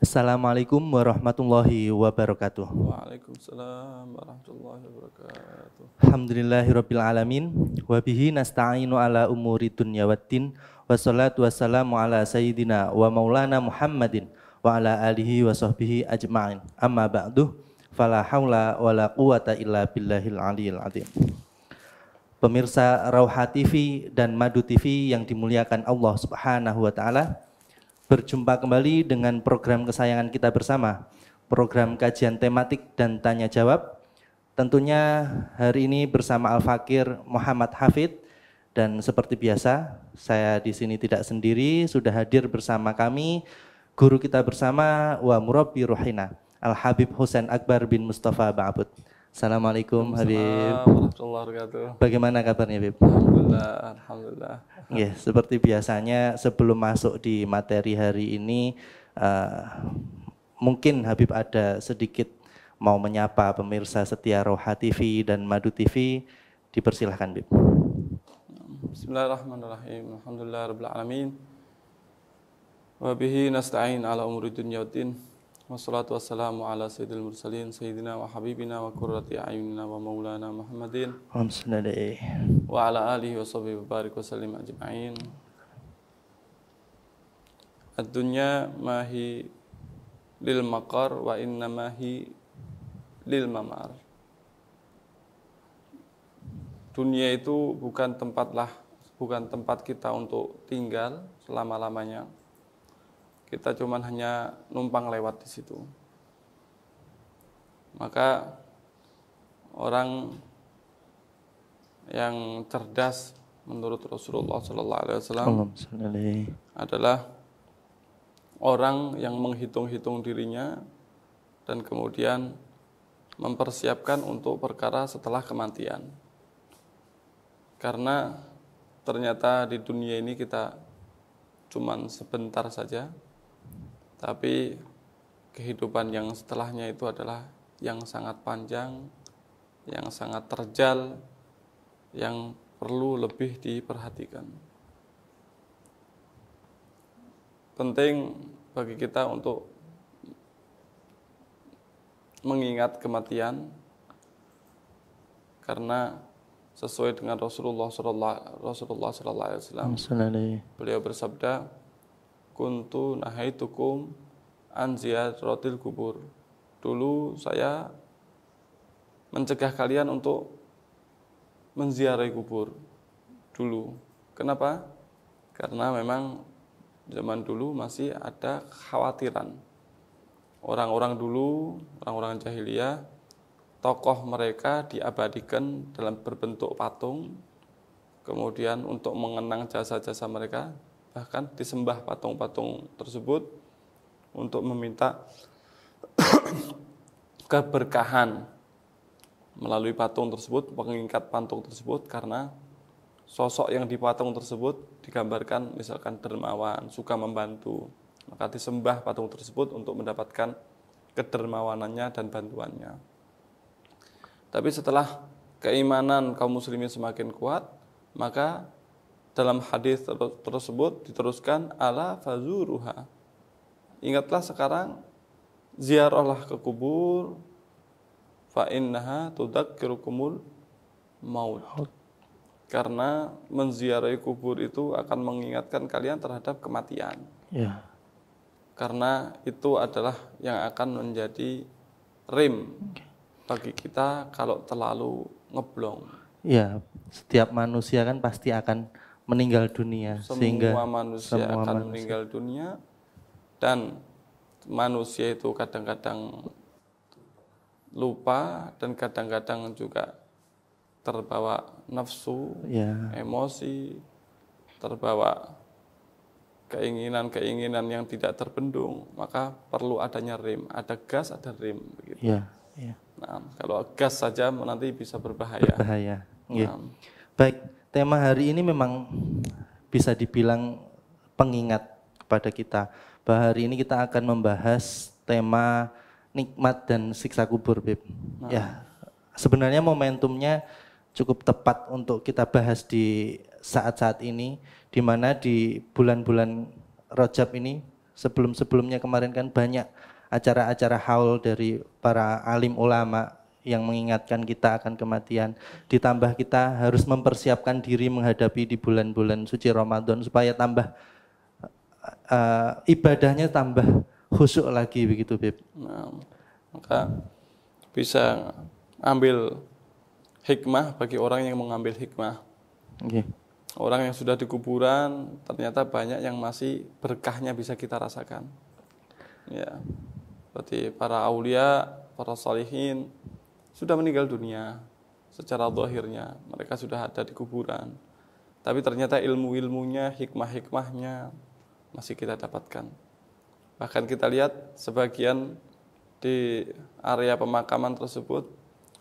Assalamualaikum warahmatullahi wabarakatuh. Waalaikumsalam warahmatullahi wabarakatuh. Alhamdulillahirabbil alamin wa bihi nasta'inu ala umuri dunya waddin wassalatu wassalamu ala sayyidina wa maulana Muhammadin wa ala alihi wa sahbihi ajma'in. Amma ba'du, fala haula wala quwata illa billahil aliyil azim. Pemirsa Rauha TV dan Madu TV yang dimuliakan Allah Subhanahu wa taala, berjumpa kembali dengan program kesayangan kita bersama, program kajian tematik dan tanya jawab. Tentunya hari ini bersama Al-Fakir Muhammad Hafid, dan seperti biasa saya di sini tidak sendiri, sudah hadir bersama kami guru kita bersama wa murabbi ruhina Al-Habib Husain Akbar bin Mustafa Ba'abud. Assalamualaikum Habib. Warahmatullahi wabarakatuh. Bagaimana kabarnya Habib? Alhamdulillah. Ya, seperti biasanya sebelum masuk di materi hari ini, mungkin Habib ada sedikit mau menyapa pemirsa setia Rauha TV dan Madu TV. Dipersilahkan Habib. Bismillahirrahmanirrahim. Alhamdulillahirabbil alamin. Wa bihi nasta'in ala umuri dunya waddin. Wassalatu wassalamu ala sayyidil mursalin sayyidina wa habibina wa qurrati a'yunina wa maulana Muhammadin wa ala alihi wa sahbihi wa barik wa sallim ajma'in. Ad-dunya mahi lil maqar wa inna mahi lil mamar. Dunia itu bukan tempat kita untuk tinggal selama-lamanya. Kita cuman hanya numpang lewat di situ. Maka orang yang cerdas menurut Rasulullah SAW adalah orang yang menghitung-hitung dirinya dan kemudian mempersiapkan untuk perkara setelah kematian. Karena ternyata di dunia ini kita cuman sebentar saja. Tapi kehidupan yang setelahnya itu adalah yang sangat panjang, yang sangat terjal, yang perlu lebih diperhatikan. Penting bagi kita untuk mengingat kematian, karena sesuai dengan Rasulullah SAW, beliau bersabda, kuntu nahaitukum an ziyaratil kubur. Dulu saya mencegah kalian untuk menziarahi kubur dulu. Kenapa? Karena memang zaman dulu masih ada kekhawatiran. Orang-orang dulu, orang-orang jahiliyah, tokoh mereka diabadikan dalam berbentuk patung. Kemudian untuk mengenang jasa-jasa mereka, bahkan disembah patung-patung tersebut untuk meminta keberkahan melalui patung tersebut, mengingat patung tersebut, karena sosok yang di patung tersebut digambarkan misalkan dermawan, suka membantu, maka disembah patung tersebut untuk mendapatkan kedermawanannya dan bantuannya. Tapi setelah keimanan kaum muslimin semakin kuat, maka dalam hadis tersebut diteruskan ala fazuruha. Ingatlah sekarang, ziarahlah ke kubur, fa innaha tudzakirukumul maut. Karena menziarahi kubur itu akan mengingatkan kalian terhadap kematian. Ya. Karena itu adalah yang akan menjadi rem bagi kita kalau terlalu ngeblong. Ya, setiap manusia kan pasti akan meninggal dunia. Semua manusia akan meninggal dunia, dan manusia itu kadang-kadang lupa dan kadang-kadang juga terbawa nafsu, emosi, terbawa keinginan-keinginan yang tidak terbendung. Maka perlu adanya rem, ada gas, ada rem begitu. Nah, kalau gas saja nanti bisa berbahaya. Nah. Baik, tema hari ini memang bisa dibilang pengingat kepada kita bahwa hari ini kita akan membahas tema nikmat dan siksa kubur, Beb. Nah. Ya, sebenarnya momentumnya cukup tepat untuk kita bahas di saat-saat ini, di mana di bulan-bulan Rajab ini Sebelum-sebelumnya kemarin kan banyak acara-acara haul dari para alim ulama yang mengingatkan kita akan kematian. Ditambah kita harus mempersiapkan diri menghadapi di bulan-bulan suci Ramadan supaya tambah ibadahnya tambah khusyuk lagi begitu, Beb. Nah, maka bisa ambil hikmah bagi orang yang mengambil hikmah. Okay. Orang yang sudah di kuburan ternyata banyak yang masih berkahnya bisa kita rasakan. Ya, seperti para aulia, para salihin sudah meninggal dunia secara zahirnya, mereka sudah ada di kuburan. Tapi ternyata ilmu-ilmunya, hikmah-hikmahnya masih kita dapatkan. Bahkan kita lihat sebagian di area pemakaman tersebut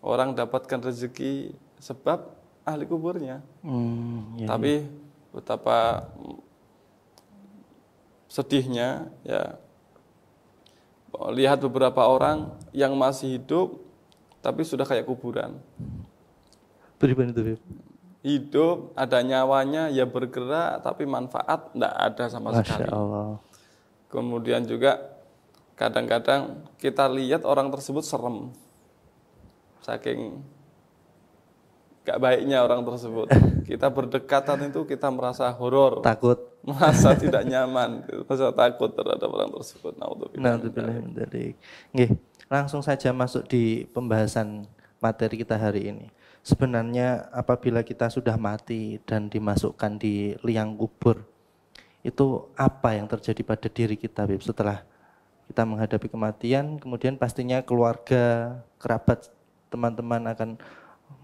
orang dapatkan rezeki sebab ahli kuburnya. Tapi betapa sedihnya ya, lihat beberapa orang yang masih hidup tapi sudah kayak kuburan. Beriman itu, Beb. Hidup, ada nyawanya, ya bergerak, tapi manfaat tidak ada sama sekali. Masya Allah. Kemudian juga kadang-kadang kita lihat orang tersebut serem, saking gak baiknya orang tersebut. Kita berdekatan itu kita merasa horor, Takut, merasa tidak nyaman, merasa takut terhadap orang tersebut. Naudzubillah min dzalik. Nggih, langsung saja masuk di pembahasan materi kita hari ini. Sebenarnya apabila kita sudah mati dan dimasukkan di liang kubur, itu apa yang terjadi pada diri kita, Beb, setelah kita menghadapi kematian? Kemudian pastinya keluarga, kerabat, teman-teman akan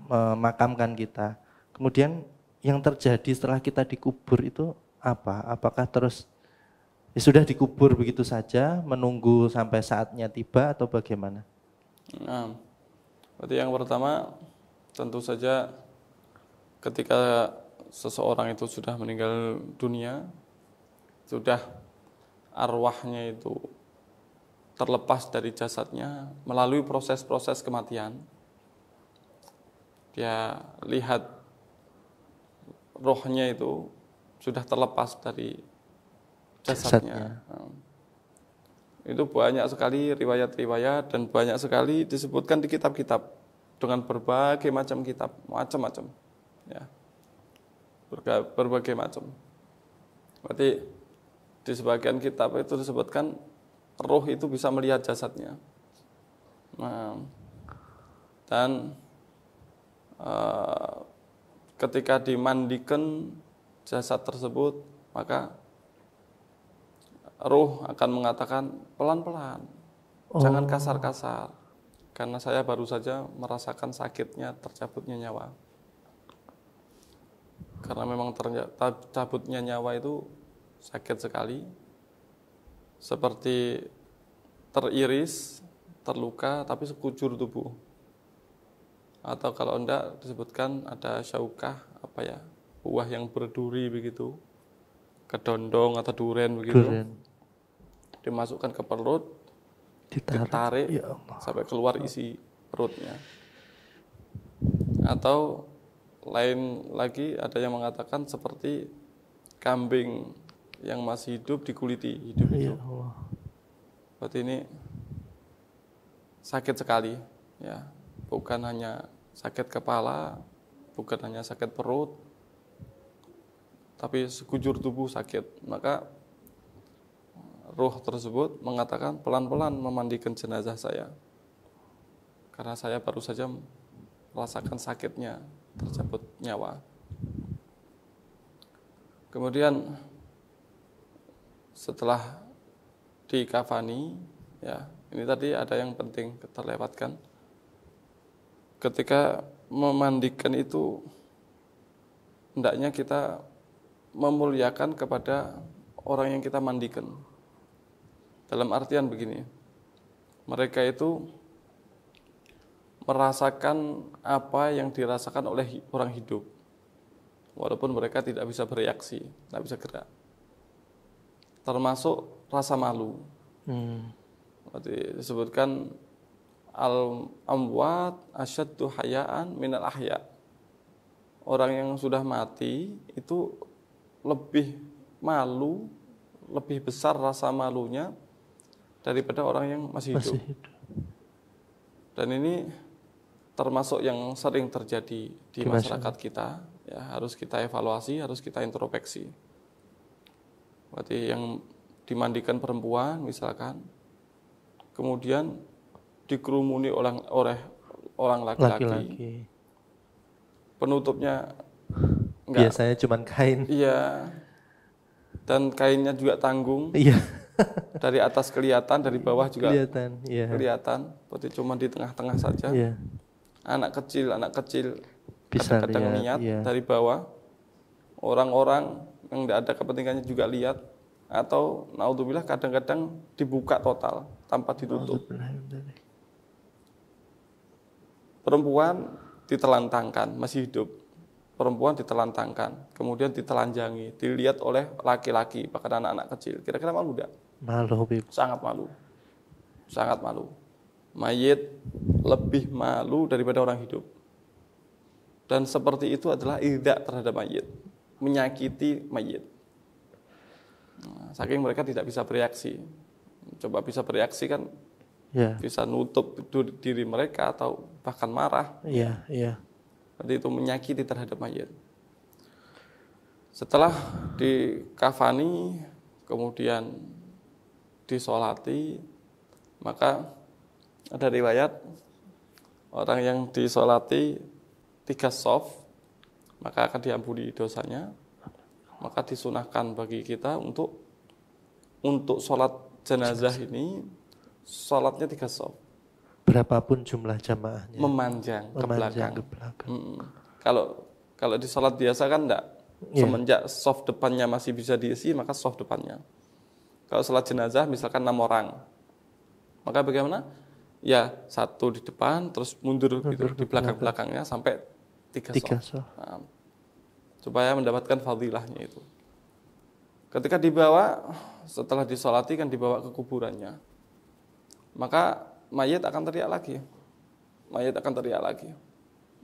memakamkan kita. Kemudian yang terjadi setelah kita dikubur itu apa? Apakah terus ya sudah dikubur begitu saja, menunggu sampai saatnya tiba atau bagaimana? Nah, berarti yang pertama tentu saja ketika seseorang itu sudah meninggal dunia, sudah arwahnya itu terlepas dari jasadnya melalui proses-proses kematian. Dia lihat rohnya itu sudah terlepas dari jasadnya. Itu banyak sekali riwayat-riwayat dan banyak sekali disebutkan di kitab-kitab dengan berbagai macam kitab, macam-macam, ya, berbagai macam. Berarti di sebagian kitab itu disebutkan roh itu bisa melihat jasadnya. Nah, dan ketika dimandikan jasad tersebut, maka roh akan mengatakan pelan-pelan, jangan kasar-kasar, karena saya baru saja merasakan sakitnya tercabutnya nyawa. Karena memang ternyata cabutnya nyawa itu sakit sekali, seperti teriris, terluka, tapi sekujur tubuh. Atau kalau enggak disebutkan ada syaukah, buah yang berduri begitu, kedondong atau duren begitu, dimasukkan ke perut, ditarik ya sampai keluar isi perutnya. Atau lain lagi ada yang mengatakan seperti kambing yang masih hidup dikuliti hidup-hidup. Berarti ini sakit sekali, ya. Bukan hanya sakit kepala, bukan hanya sakit perut, tapi sekujur tubuh sakit. Maka roh tersebut mengatakan pelan-pelan memandikan jenazah saya, karena saya baru saja merasakan sakitnya tercabut nyawa. Kemudian setelah dikafani, ya, ini tadi ada yang penting terlewatkan. Ketika memandikan itu, hendaknya kita memuliakan kepada orang yang kita mandikan. Dalam artian begini, mereka itu merasakan apa yang dirasakan oleh orang hidup, walaupun mereka tidak bisa bereaksi, tidak bisa gerak. Termasuk rasa malu. Disebutkan al-amwat asyaddu hayaan minal ahya. Orang yang sudah mati itu lebih malu, lebih besar rasa malunya daripada orang yang masih hidup. Dan ini termasuk yang sering terjadi di masyarakat kita, ya harus kita evaluasi, harus kita introspeksi. Berarti yang dimandikan perempuan misalkan, kemudian dikerumuni oleh orang laki-laki. Penutupnya biasanya cuma kain. Iya. Dan kainnya juga tanggung. Iya. Dari atas kelihatan, dari bawah juga kelihatan. Berarti cuma di tengah-tengah saja. Iya. Anak kecil bisa kadang-kadang niat dari bawah. Orang-orang yang tidak ada kepentingannya juga lihat. Atau naudzubillah kadang-kadang dibuka total tanpa ditutup. Perempuan ditelantangkan, masih hidup. Perempuan ditelantangkan, kemudian ditelanjangi, dilihat oleh laki-laki, bahkan anak-anak kecil. Kira-kira malu enggak? Malu, Bib. Sangat malu. Sangat malu. Mayit lebih malu daripada orang hidup. Dan seperti itu adalah idza terhadap mayit, menyakiti mayit. Nah, saking mereka tidak bisa bereaksi. Coba bisa bereaksi kan, bisa nutup diri mereka atau bahkan marah. Iya. Berarti itu menyakiti terhadap mayit. Setelah dikafani, kemudian disolati, maka ada riwayat orang yang disolati 3 shaf, maka akan diampuni dosanya. Maka disunahkan bagi kita untuk sholat jenazah ini, sholatnya 3 shaf. Berapapun jumlah jamaahnya. Memanjang ke belakang. Kalau di sholat biasa kan enggak. Semenjak shaf depannya masih bisa diisi, maka shaf depannya. Kalau sholat jenazah misalkan 6 orang, maka bagaimana? Ya 1 di depan, terus mundur gitu, di belakang-belakangnya sampai 3 shaf. Nah, supaya mendapatkan fadilahnya itu. Ketika dibawa, setelah disolati kan dibawa ke kuburannya, maka mayit akan teriak lagi.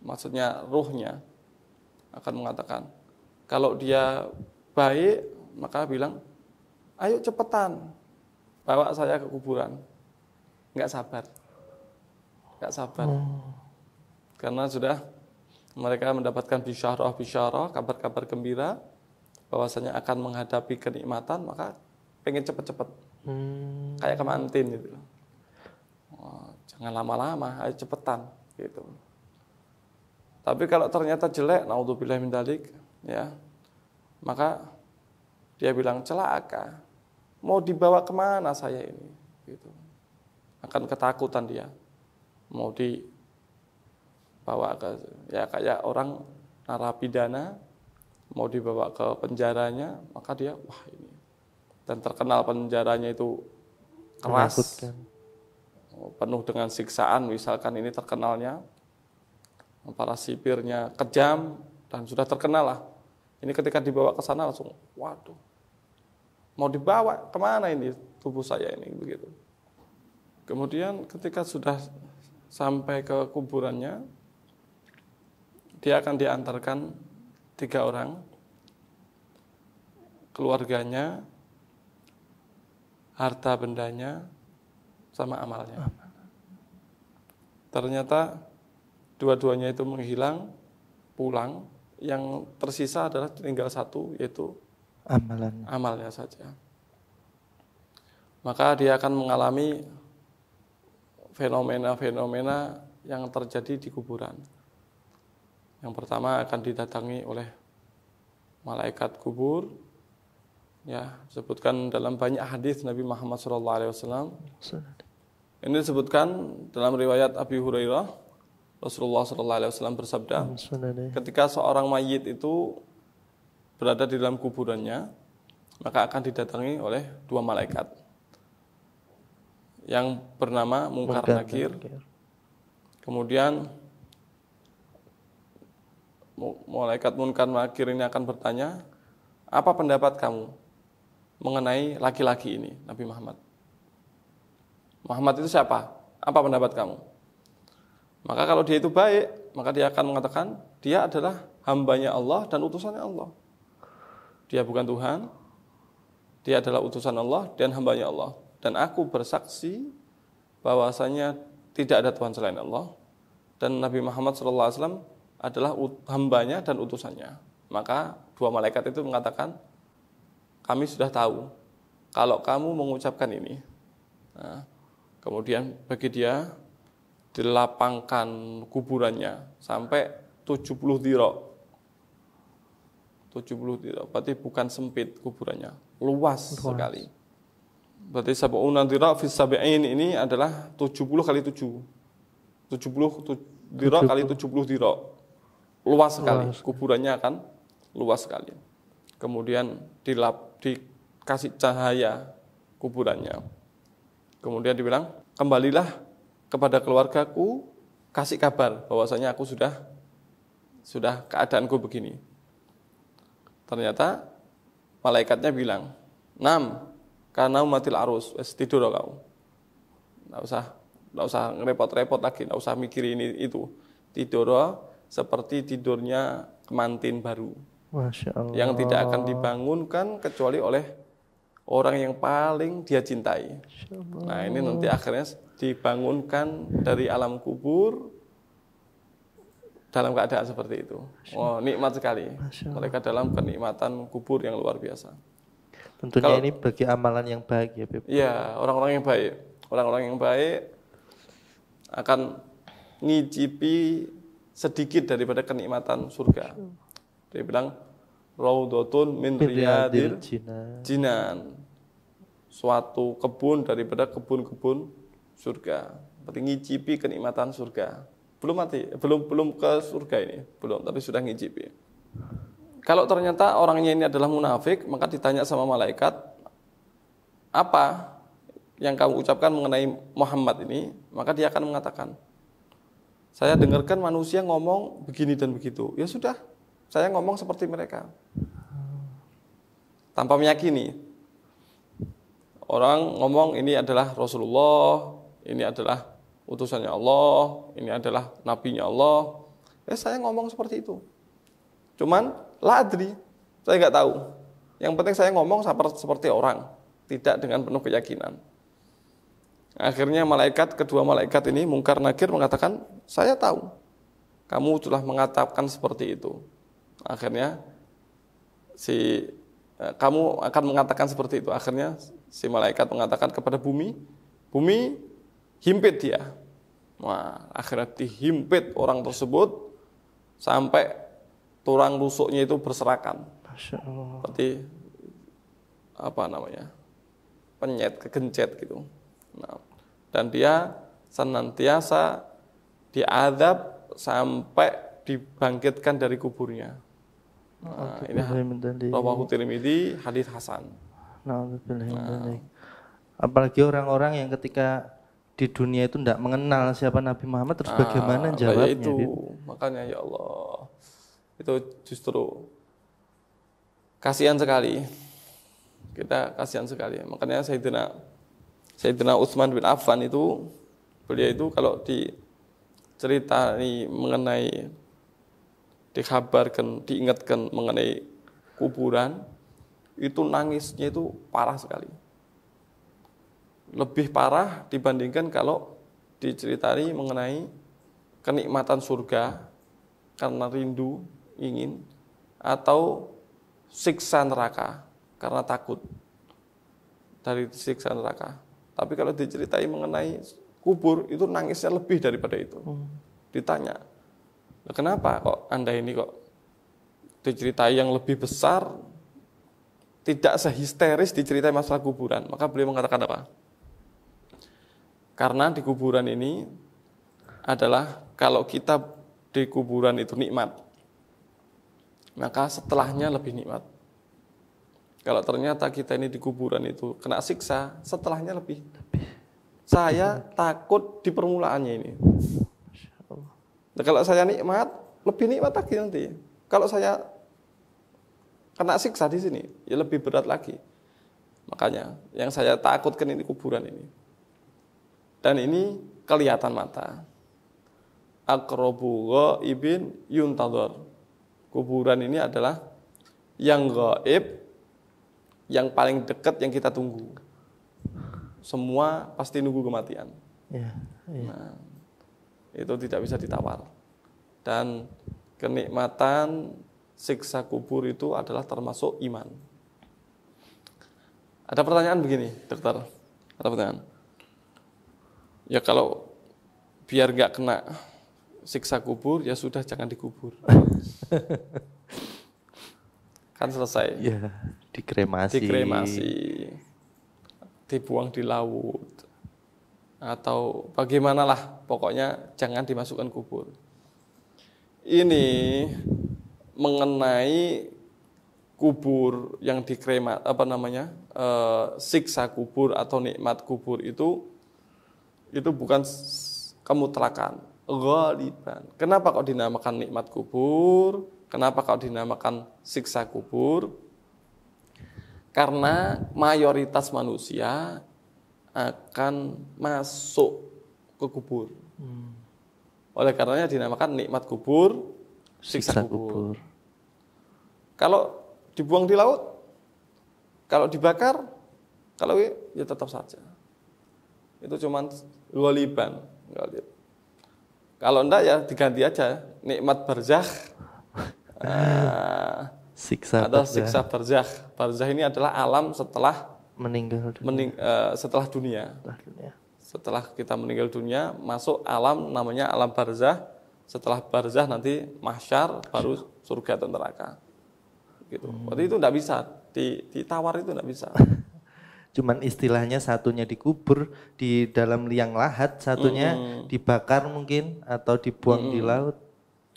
Maksudnya ruhnya akan mengatakan, kalau dia baik, maka bilang, ayo cepetan, bawa saya ke kuburan. Enggak sabar. Karena sudah mereka mendapatkan bisyarah, kabar-kabar gembira, bahwasanya akan menghadapi kenikmatan, maka pengen cepet-cepet. Kayak kemantin gitu. Jangan lama-lama, ayo cepetan gitu. Tapi kalau ternyata jelek, naudzubillah min dzalik, ya, maka dia bilang celaka. Mau dibawa kemana saya ini? Gitu. Akan ketakutan dia. Mau dibawa ke, ya kayak orang narapidana, mau dibawa ke penjaranya, maka dia wah ini. Dan terkenal penjaranya itu keras. Menakutkan. Penuh dengan siksaan, misalkan ini terkenalnya para sipirnya kejam dan sudah terkenal lah. Ini ketika dibawa ke sana langsung, waduh, mau dibawa kemana ini tubuh saya ini begitu. Kemudian ketika sudah sampai ke kuburannya, dia akan diantarkan 3 orang, keluarganya, harta bendanya, sama amalnya. Ternyata dua-duanya itu menghilang, pulang. Yang tersisa adalah tinggal 1, yaitu amalnya saja. Maka dia akan mengalami fenomena-fenomena yang terjadi di kuburan. Yang pertama akan didatangi oleh malaikat kubur. Ya, disebutkan dalam banyak hadis Nabi Muhammad SAW. Ini disebutkan dalam riwayat Abi Hurairah, Rasulullah SAW bersabda, ketika seorang mayit itu berada di dalam kuburannya, maka akan didatangi oleh 2 malaikat yang bernama Munkar Nakir. Kemudian malaikat Munkar Nakir ini akan bertanya, apa pendapat kamu mengenai laki-laki ini, Nabi Muhammad? Muhammad itu siapa? Apa pendapat kamu? Maka kalau dia itu baik, maka dia akan mengatakan dia adalah hambanya Allah dan utusannya Allah. Dia bukan Tuhan. dia adalah utusan Allah dan hambanya Allah. Dan aku bersaksi bahwasanya tidak ada Tuhan selain Allah. Dan Nabi Muhammad SAW adalah hambanya dan utusannya. Maka dua malaikat itu mengatakan, kami sudah tahu kalau kamu mengucapkan ini. Nah, kemudian bagi dia dilapangkan kuburannya sampai 70 dirok. 70 dirok, berarti bukan sempit kuburannya, luas sekali. Berarti sab'una dirok fi sab'in ini adalah 70 kali 7. 70 dirok kali 70 dirok. Luas sekali, kuburannya akan luas sekali. Kemudian dikasih cahaya kuburannya. Kemudian dibilang, kembalilah kepada keluargaku, kasih kabar bahwasanya aku sudah keadaanku begini. Ternyata malaikatnya bilang, "Nam, karena umatil arus, tidur kau. Enggak usah repot-repot lagi, enggak usah mikir ini itu. Tidur seperti tidurnya kemantin baru." Masya Allah. Yang tidak akan dibangunkan kecuali oleh orang yang paling dia cintai. Nah, ini nanti akhirnya dibangunkan dari alam kubur dalam keadaan seperti itu. Oh, nikmat sekali. Mereka dalam kenikmatan kubur yang luar biasa. Tentunya ini bagi amalan yang baik ya, Beb. Iya, orang-orang yang baik. Orang-orang yang baik akan ngicipi sedikit daripada kenikmatan surga. Dia bilang, raudhatun min riyadil jinan. Suatu kebun daripada kebun-kebun surga. Berarti ngicipi kenikmatan surga. Belum mati, belum ke surga ini, belum, tapi sudah ngicipi. Kalau ternyata orangnya ini adalah munafik, maka ditanya sama malaikat, apa yang kamu ucapkan mengenai Muhammad ini? Maka dia akan mengatakan, saya dengarkan manusia ngomong begini dan begitu. Ya sudah, saya ngomong seperti mereka. Tanpa meyakini. Orang ngomong ini adalah Rasulullah, ini adalah utusannya Allah, ini adalah nabinya Allah. Saya ngomong seperti itu. Cuman la adri, saya nggak tahu. Yang penting saya ngomong seperti orang, tidak dengan penuh keyakinan. Akhirnya kedua malaikat ini Mungkar Nakir mengatakan, saya tahu kamu telah mengatakan seperti itu. Akhirnya kamu akan mengatakan seperti itu. Akhirnya si malaikat mengatakan kepada bumi, bumi himpit dia. Wah, akhirnya dihimpit orang tersebut sampai tulang rusuknya itu berserakan. Masya Allah. Seperti penyet, kegencet gitu. Nah, dan dia senantiasa diazab sampai dibangkitkan dari kuburnya. Nah, ini rawahu Tirmidzi, hadis hasan. Apalagi orang-orang yang ketika di dunia itu tidak mengenal siapa Nabi Muhammad, terus bagaimana jawabnya? Itu makanya ya Allah, itu justru kasihan sekali. Kita kasihan sekali. Makanya Sayyidina Utsman bin Affan itu, beliau itu kalau diceritai mengenai, dikabarkan, diingatkan mengenai kuburan, itu nangisnya itu parah sekali. Lebih parah dibandingkan kalau diceritai mengenai kenikmatan surga karena rindu, ingin, atau siksa neraka karena takut dari siksa neraka. Tapi kalau diceritai mengenai kubur, itu nangisnya lebih daripada itu. Ditanya, kenapa kok Anda ini kok diceritai yang lebih besar, tidak sehisteris diceritai masalah kuburan? Maka beliau mengatakan apa? Karena di kuburan ini adalah kalau kita di kuburan itu nikmat, maka setelahnya lebih nikmat. Kalau ternyata kita ini di kuburan itu kena siksa, setelahnya lebih. Saya takut di permulaannya ini. Nah, kalau saya nikmat, lebih nikmat lagi nanti. Kalau saya kena siksa di sini, ya lebih berat lagi. Makanya yang saya takutkan ini kuburan ini. Dan ini kelihatan mata. Aqrabu ghaibin yuntadhar. Kuburan ini adalah yang gaib, yang paling dekat yang kita tunggu. Semua pasti nunggu kematian. Ya, ya. Nah, itu tidak bisa ditawar. Dan kenikmatan siksa kubur itu adalah termasuk iman. Ada pertanyaan begini, dokter. Ada pertanyaan. Ya kalau biar nggak kena siksa kubur, ya sudah jangan dikubur. Kan selesai. Ya, dikremasi. Dikremasi, dibuang di laut, atau bagaimanalah, pokoknya jangan dimasukkan kubur. Ini mengenai kubur yang dikremat, siksa kubur atau nikmat kubur itu bukan kemutlakan, ghaliban. Kenapa kok dinamakan nikmat kubur? Kenapa kok dinamakan siksa kubur? Karena mayoritas manusia akan masuk ke kubur. Oleh karenanya dinamakan nikmat kubur, siksa kubur. Kalau dibuang di laut, kalau dibakar, kalau ya tetap saja. Itu cuman ghaliban. Kalau enggak ya diganti aja nikmat barzakh. Siksa Ada barzakh. siksa barzakh. Barzakh ini adalah alam setelah Meninggal dunia. setelah dunia. Setelah kita meninggal dunia, masuk alam namanya alam barzakh. Setelah barzakh nanti mahsyar, baru surga atau neraka. Gitu. Berarti itu enggak bisa ditawar, itu enggak bisa. Cuman istilahnya satunya dikubur di dalam liang lahat, satunya dibakar mungkin atau dibuang di laut,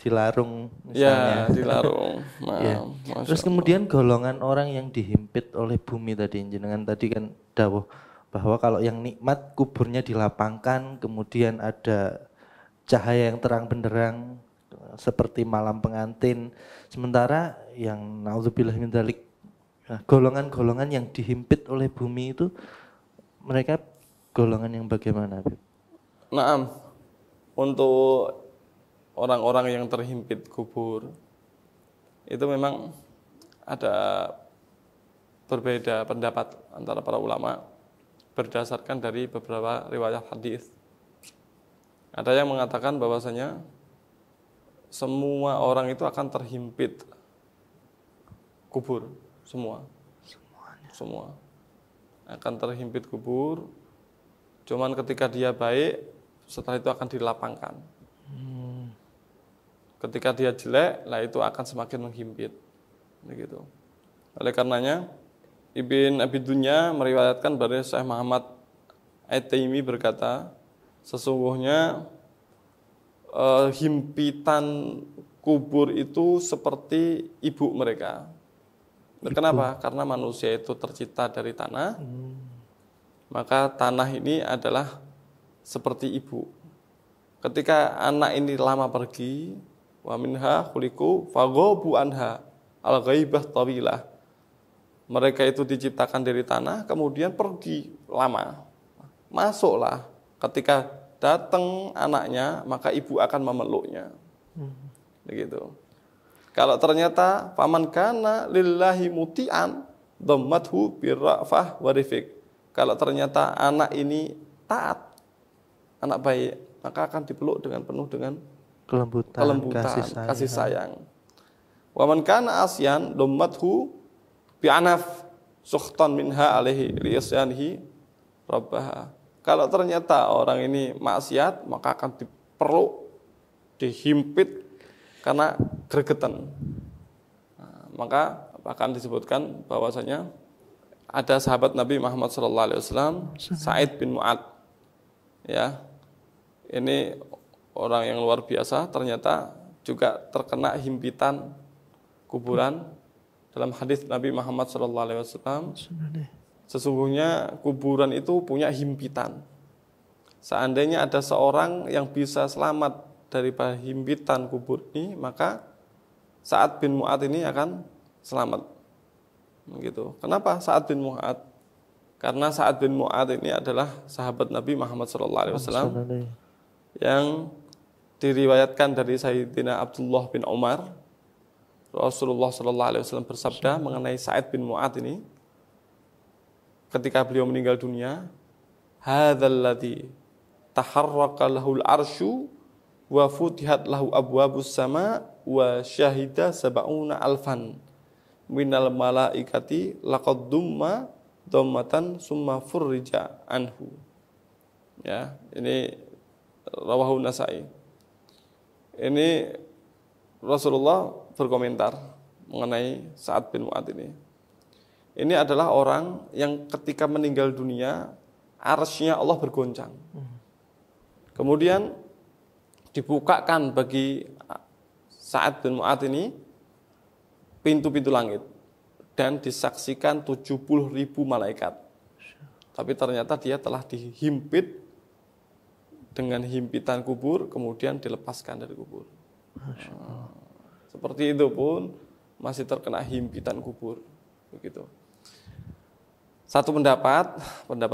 dilarung misalnya. Ya, dilarung. Nah, Ya. Terus kemudian golongan orang yang dihimpit oleh bumi tadi, jenengan tadi kan dawuh bahwa kalau yang nikmat kuburnya dilapangkan, kemudian ada cahaya yang terang benderang seperti malam pengantin. Sementara yang naudzubillah min dzalik, golongan-golongan yang dihimpit oleh bumi itu mereka golongan yang bagaimana? Naam, untuk orang-orang yang terhimpit kubur itu memang ada berbeda pendapat antara para ulama berdasarkan dari beberapa riwayat hadis. Ada yang mengatakan bahwasanya semua orang itu akan terhimpit kubur, semua akan terhimpit kubur. Cuman ketika dia baik, setelah itu akan dilapangkan. Ketika dia jelek, lah itu akan semakin menghimpit. Begitu. Oleh karenanya, Ibn Abi Dunya meriwayatkan dari Syekh Muhammad At-Taimi berkata, sesungguhnya himpitan kubur itu seperti ibu mereka. Kenapa? Karena manusia itu tercipta dari tanah, maka tanah ini adalah seperti ibu. Ketika anak ini lama pergi, wa minha khuliqu faghabu anha al-ghaibah tawilah. Mereka itu diciptakan dari tanah, kemudian pergi lama. Masuklah. Ketika datang anaknya, maka ibu akan memeluknya. Begitu. Kalau ternyata faman kana lillahi muti'an dhammathu birra'fah wa rifq. Kalau ternyata anak ini taat, anak baik, maka akan dipeluk dengan penuh dengan kelembutan, kasih sayang. Wa man kana asyan dhammathu bi'anaf sukhtan minha alaihi liyasyanihi rabbaha. Kalau ternyata orang ini maksiat, maka akan dipeluk, dihimpit karena gregetan. Nah, maka akan disebutkan bahwasanya ada sahabat Nabi Muhammad SAW, Sa'id bin Mu'ad. Ya, ini orang yang luar biasa, ternyata juga terkena himpitan kuburan. Dalam hadis Nabi Muhammad SAW, sesungguhnya kuburan itu punya himpitan. Seandainya ada seorang yang bisa selamat dari himpitan kubur ini, maka Sa'ad bin Mu'ad ini akan selamat. Begitu. Kenapa Sa'ad bin Mu'ad? Karena Sa'ad bin Mu'ad ini adalah sahabat Nabi Muhammad SAW yang diriwayatkan dari Sayyidina Abdullah bin Umar. Rasulullah SAW bersabda mengenai Sa'id bin Mu'ad ini, ketika beliau meninggal dunia, hadzal ladzi taharraka lahul arsyu wa futihat lahu abwabus sama wa syahida sab'una alfan minal malaikati laqad dumma dhammatan summa furrija anhu. Ya, ini rawahu Nasai. Ini Rasulullah berkomentar mengenai Sa'ad bin Mu'adz ini. Ini adalah orang yang ketika meninggal dunia, arsy-nya Allah bergoncang. Kemudian dibukakan bagi Sa'ad bin Mu'adz ini pintu-pintu langit dan disaksikan 70.000 malaikat. Tapi ternyata dia telah dihimpit dengan himpitan kubur, kemudian dilepaskan dari kubur. Seperti itu pun masih terkena himpitan kubur, begitu. Satu pendapat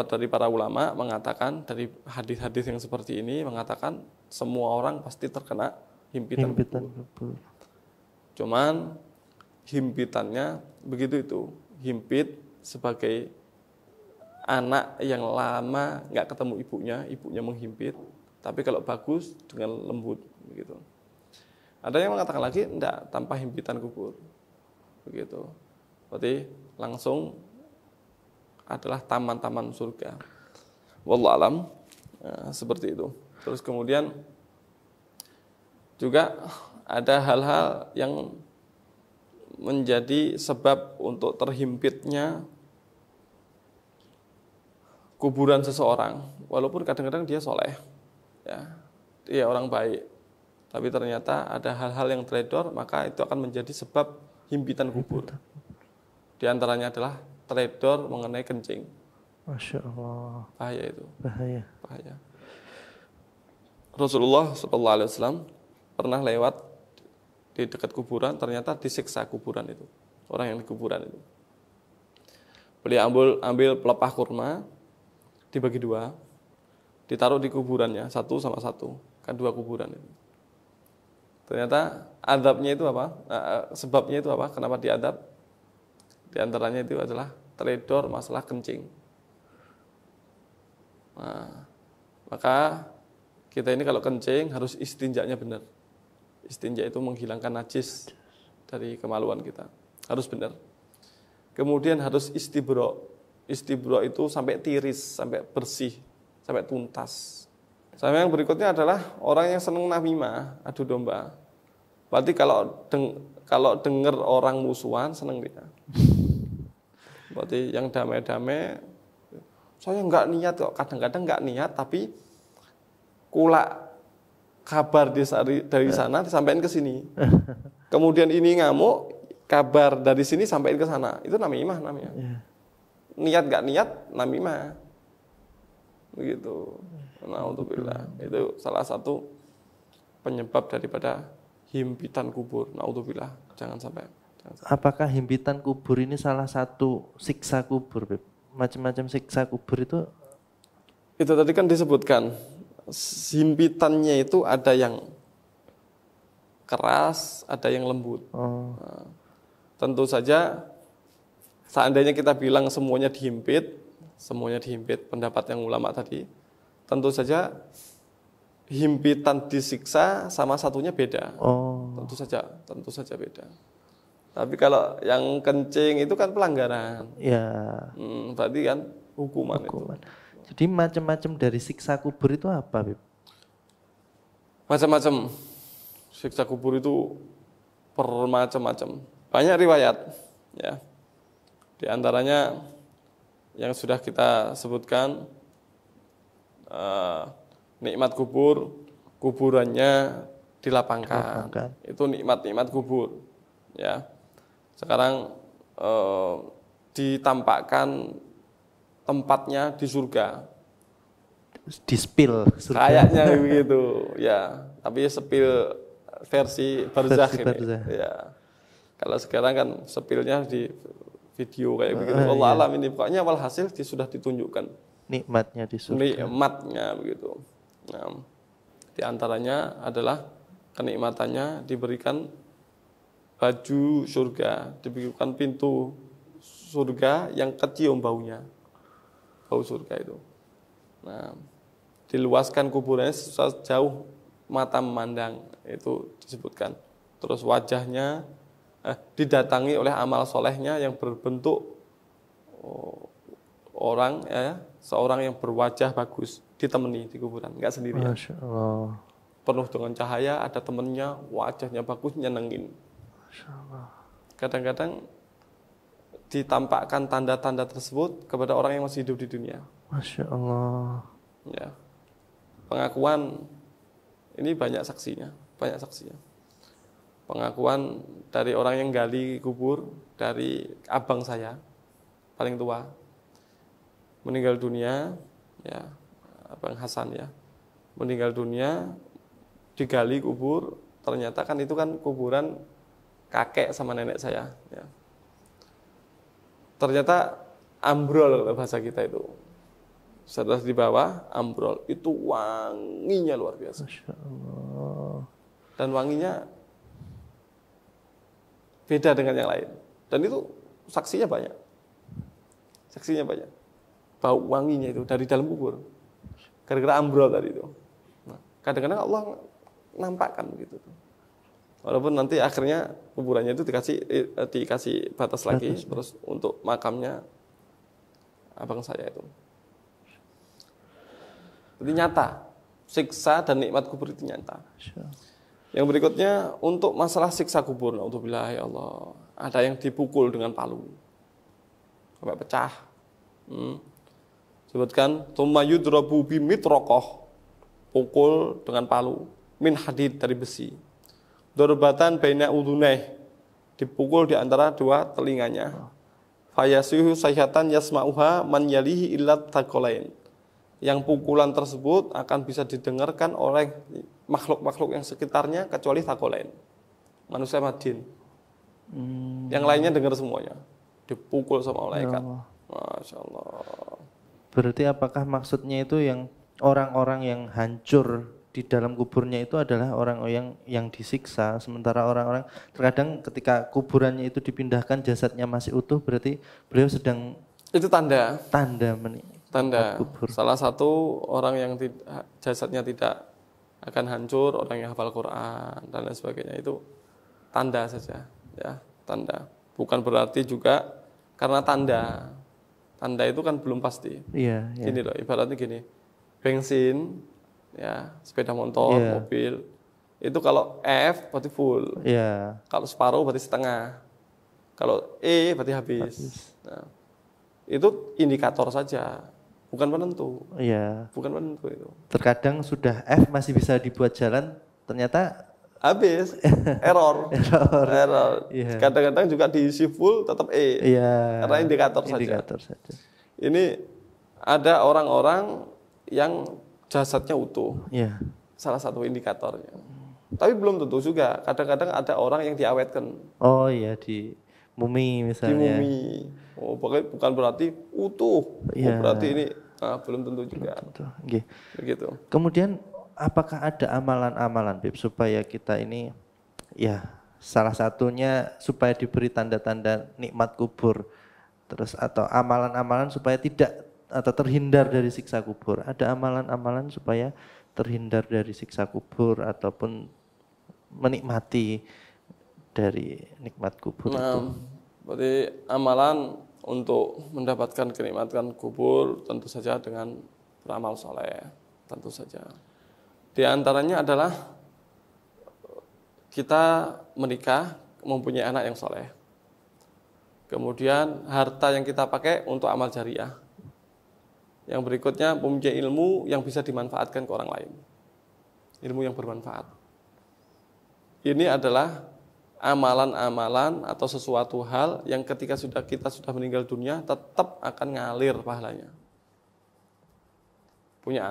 dari para ulama mengatakan, dari hadis-hadis yang seperti ini mengatakan semua orang pasti terkena himpitan kubur. Cuman himpitannya begitu itu, himpit sebagai anak yang lama nggak ketemu ibunya menghimpit. Tapi kalau bagus dengan lembut, begitu. Ada yang mengatakan lagi enggak, tanpa himpitan kubur, begitu. Berarti langsung adalah taman-taman surga. Wallahu alam, seperti itu. Terus kemudian juga ada hal-hal yang menjadi sebab untuk terhimpitnya kuburan seseorang, walaupun kadang-kadang dia soleh, ya, dia orang baik, tapi ternyata ada hal-hal yang teledor, maka itu akan menjadi sebab himpitan kubur. Di antaranya adalah teledor mengenai kencing. Masya Allah. Bahaya itu. Bahaya. Rasulullah SAW pernah lewat di dekat kuburan, ternyata disiksa kuburan itu, orang yang di kuburan itu. Beliau ambil pelepah kurma, dibagi dua, ditaruh di kuburannya, satu sama satu, kan dua kuburan itu. Ternyata adabnya itu apa? Sebabnya itu apa? Kenapa diadab? Di antaranya itu adalah teledor masalah kencing. Nah, maka kita ini kalau kencing harus istinjanya benar. Istinja itu menghilangkan najis dari kemaluan kita, harus benar. Kemudian harus istibro. Istibro itu sampai tiris, sampai bersih, sampai tuntas. Sama yang berikutnya adalah orang yang senang namimah, adu domba. Berarti kalau dengar orang musuhan senang dia. Berarti yang damai-damai, saya nggak niat kok, kadang-kadang nggak niat, tapi kulak kabar dari sana disampaikan ke sini. Kemudian ini ngamuk, kabar dari sini sampaikan ke sana. Itu namimah namanya. Niat nggak niat, namimah. Begitu. Naudzubillah. Itu salah satu penyebab daripada himpitan kubur. Naudzubillah. Jangan sampai. Apakah himpitan kubur ini salah satu siksa kubur, Beb? Macam-macam siksa kubur itu tadi kan disebutkan himpitannya itu ada yang keras, ada yang lembut. Nah, tentu saja seandainya kita bilang semuanya dihimpit, pendapat yang ulama tadi, tentu saja himpitan disiksa sama satunya beda. Tentu saja beda. Tapi kalau yang kencing itu kan pelanggaran. Ya. Berarti kan hukuman. Itu. Jadi macam-macam dari siksa kubur itu apa, Beb? Macam-macam. Siksa kubur itu bermacam-macam. Banyak riwayat, ya. Di antaranya yang sudah kita sebutkan, nikmat kubur, kuburannya dilapangkan. Itu nikmat-nikmat kubur, ya. Sekarang ditampakkan tempatnya di surga. Di spill surga. Kayaknya begitu, ya. Tapi spill versi barzakh ini. Ya. Kalau sekarang kan spillnya di video kayak begitu. Allah alam ini pokoknya walhasil sudah ditunjukkan nikmatnya di surga. Nikmatnya begitu. Nah, di antaranya adalah kenikmatannya diberikan baju surga, diberikan pintu surga yang kecium baunya. bau surga itu. Nah, diluaskan kuburannya sejauh mata memandang, itu disebutkan. Terus wajahnya didatangi oleh amal solehnya yang berbentuk orang, seorang yang berwajah bagus, ditemani di kuburan, nggak sendirian. Masya Allah. Penuh dengan cahaya, ada temennya, wajahnya bagus, nyenengin. Masya Allah. Kadang-kadang ditampakkan tanda-tanda tersebut kepada orang yang masih hidup di dunia. Masya Allah. Ya. Pengakuan ini banyak saksinya. Pengakuan dari orang yang gali kubur, dari abang saya paling tua, meninggal dunia, ya, Abang Hasan ya, meninggal dunia, digali kubur, ternyata kan itu kan kuburan kakek sama nenek saya. Ya. Ternyata ambrol bahasa kita itu. Setelah di bawah, ambrol. Itu wanginya luar biasa. Masya Allah. Dan wanginya beda dengan yang lain. Dan itu saksinya banyak. Bau wanginya itu dari dalam kubur. Gara-gara ambrol tadi itu. Nah, kadang-kadang Allah nampakkan begitu. Walaupun nanti akhirnya kuburannya itu dikasih batas lagi, terus untuk makamnya abang saya itu. Jadi nyata, siksa dan nikmat kubur itu nyata. Yang berikutnya untuk masalah siksa kubur, naudzubillah ya Allah, ada yang dipukul dengan palu sampai pecah. Sebutkan, tsumma yudrabu bimitraqah, pukul dengan palu, min hadid dari besi. Dorbatan baina udhunaih, dipukul di antara dua telinganya. Fayasihu sayhatan yasma'uha man yalihi illat taqalain. Yang pukulan tersebut akan bisa didengarkan oleh makhluk-makhluk yang sekitarnya kecuali taqalain, manusia madin. Yang lainnya dengar semuanya. Dipukul sama malaikat. Masya Allah. Berarti apakah maksudnya itu yang orang-orang yang hancur di dalam kuburnya itu adalah orang yang disiksa, sementara orang-orang terkadang ketika kuburannya itu dipindahkan jasadnya masih utuh, berarti beliau sedang itu tanda kubur. Salah satu orang yang jasadnya tidak akan hancur, orang yang hafal Quran dan lain sebagainya, itu tanda saja ya, tanda. Bukan berarti juga karena tanda itu kan belum pasti. Iya. Gini loh, ibaratnya gini, bensin ya, sepeda motor, mobil, itu kalau F berarti full, kalau separuh berarti setengah, kalau E berarti habis. Nah, itu indikator saja, bukan penentu. Bukan penentu itu. Terkadang sudah F masih bisa dibuat jalan, ternyata habis, error. Kadang-kadang juga diisi full tetap E, karena indikator saja. Ini ada orang-orang yang jasadnya utuh, salah satu indikatornya. Tapi belum tentu juga. Kadang-kadang ada orang yang diawetkan. Oh iya, di mumi misalnya. Di mumi. Bukan berarti utuh. Berarti ini belum tentu juga. Begitu. Kemudian apakah ada amalan-amalan, Bib, supaya kita ini, ya salah satunya supaya diberi tanda-tanda nikmat kubur, terus atau amalan-amalan supaya tidak atau terhindar dari siksa kubur. Ada amalan-amalan supaya terhindar dari siksa kubur ataupun menikmati dari nikmat kubur itu. Berarti amalan untuk mendapatkan kenikmatan kubur tentu saja dengan beramal soleh, tentu saja. Di antaranya adalah kita menikah, mempunyai anak yang soleh. Kemudian harta yang kita pakai untuk amal jariah. Yang berikutnya mempunyai ilmu yang bisa dimanfaatkan ke orang lain. Ilmu yang bermanfaat. Ini adalah amalan-amalan atau sesuatu hal yang ketika kita sudah meninggal dunia tetap akan ngalir pahalanya. Punya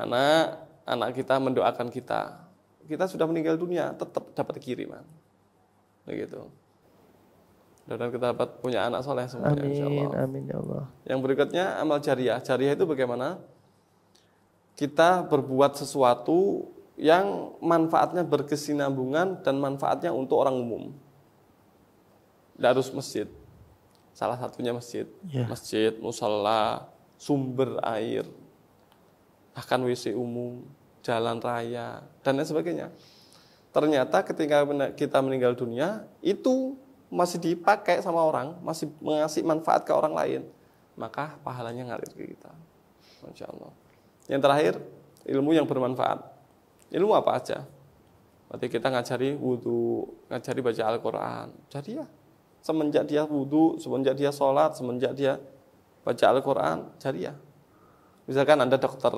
anak kita mendoakan kita. Kita sudah meninggal dunia tetap dapat kiriman. Begitu. Dan kita dapat punya anak soleh semuanya, insyaallah. Amin ya Allah. Yang berikutnya amal jariah. Jariah itu bagaimana? Kita berbuat sesuatu yang manfaatnya berkesinambungan dan manfaatnya untuk orang umum. Tidak harus masjid. Salah satunya masjid. Masjid, musalla, sumber air, bahkan WC umum, jalan raya, dan lain sebagainya. Ternyata ketika kita meninggal dunia, itu masih dipakai sama orang, masih mengasih manfaat ke orang lain, maka pahalanya ngalir ke kita. Masya Allah. Yang terakhir, ilmu yang bermanfaat. Ilmu apa aja? Berarti kita ngajari wudhu, ngajari baca Al-Quran. Jadi ya, semenjak dia wudhu, semenjak dia sholat, semenjak dia baca Al-Quran, jadi ya. Misalkan Anda dokter,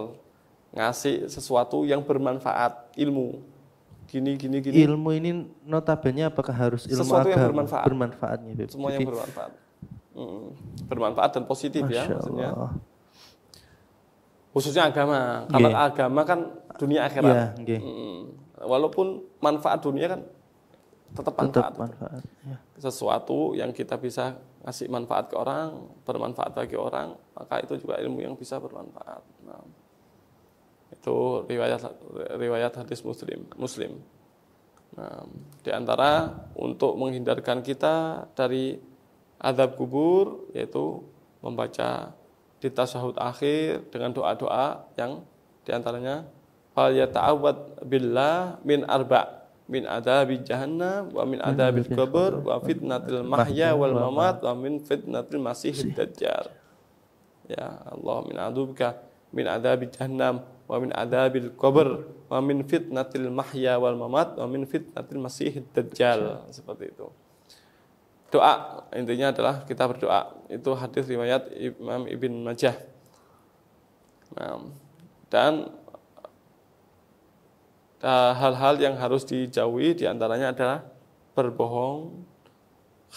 ngasih sesuatu yang bermanfaat, ilmu. Gini. Ilmu ini notabene apakah harus ilmu sesuatu yang agama bermanfaatnya? Beb? Semua yang bermanfaat. Bermanfaat dan positif ya maksudnya. Khususnya agama. Kalau agama kan dunia akhirat. Walaupun manfaat dunia kan tetap manfaat. Ya. Sesuatu yang kita bisa ngasih manfaat ke orang, bermanfaat bagi orang, maka itu juga ilmu yang bisa bermanfaat. Nah, itu riwayat hadis Muslim. Nah, di antara untuk menghindarkan kita dari azab kubur yaitu membaca di tasyahud akhir dengan doa-doa yang diantaranya fal yata'awwad billah min arba' min adabi jahannam wa min adabil qabr wa fitnatil mahya wal mamat wa min fitnatil masihid dajjal. Ya Allah, min adzubika min adabi jahannam wa min adabil qabr wa min fitnatil mahya wal mamat wa min fitnatil masihid dajjal. Seperti itu. Doa intinya adalah kita berdoa. Itu hadis riwayat Imam Ibn Majah. Nah, dan hal-hal yang harus dijauhi diantaranya adalah berbohong,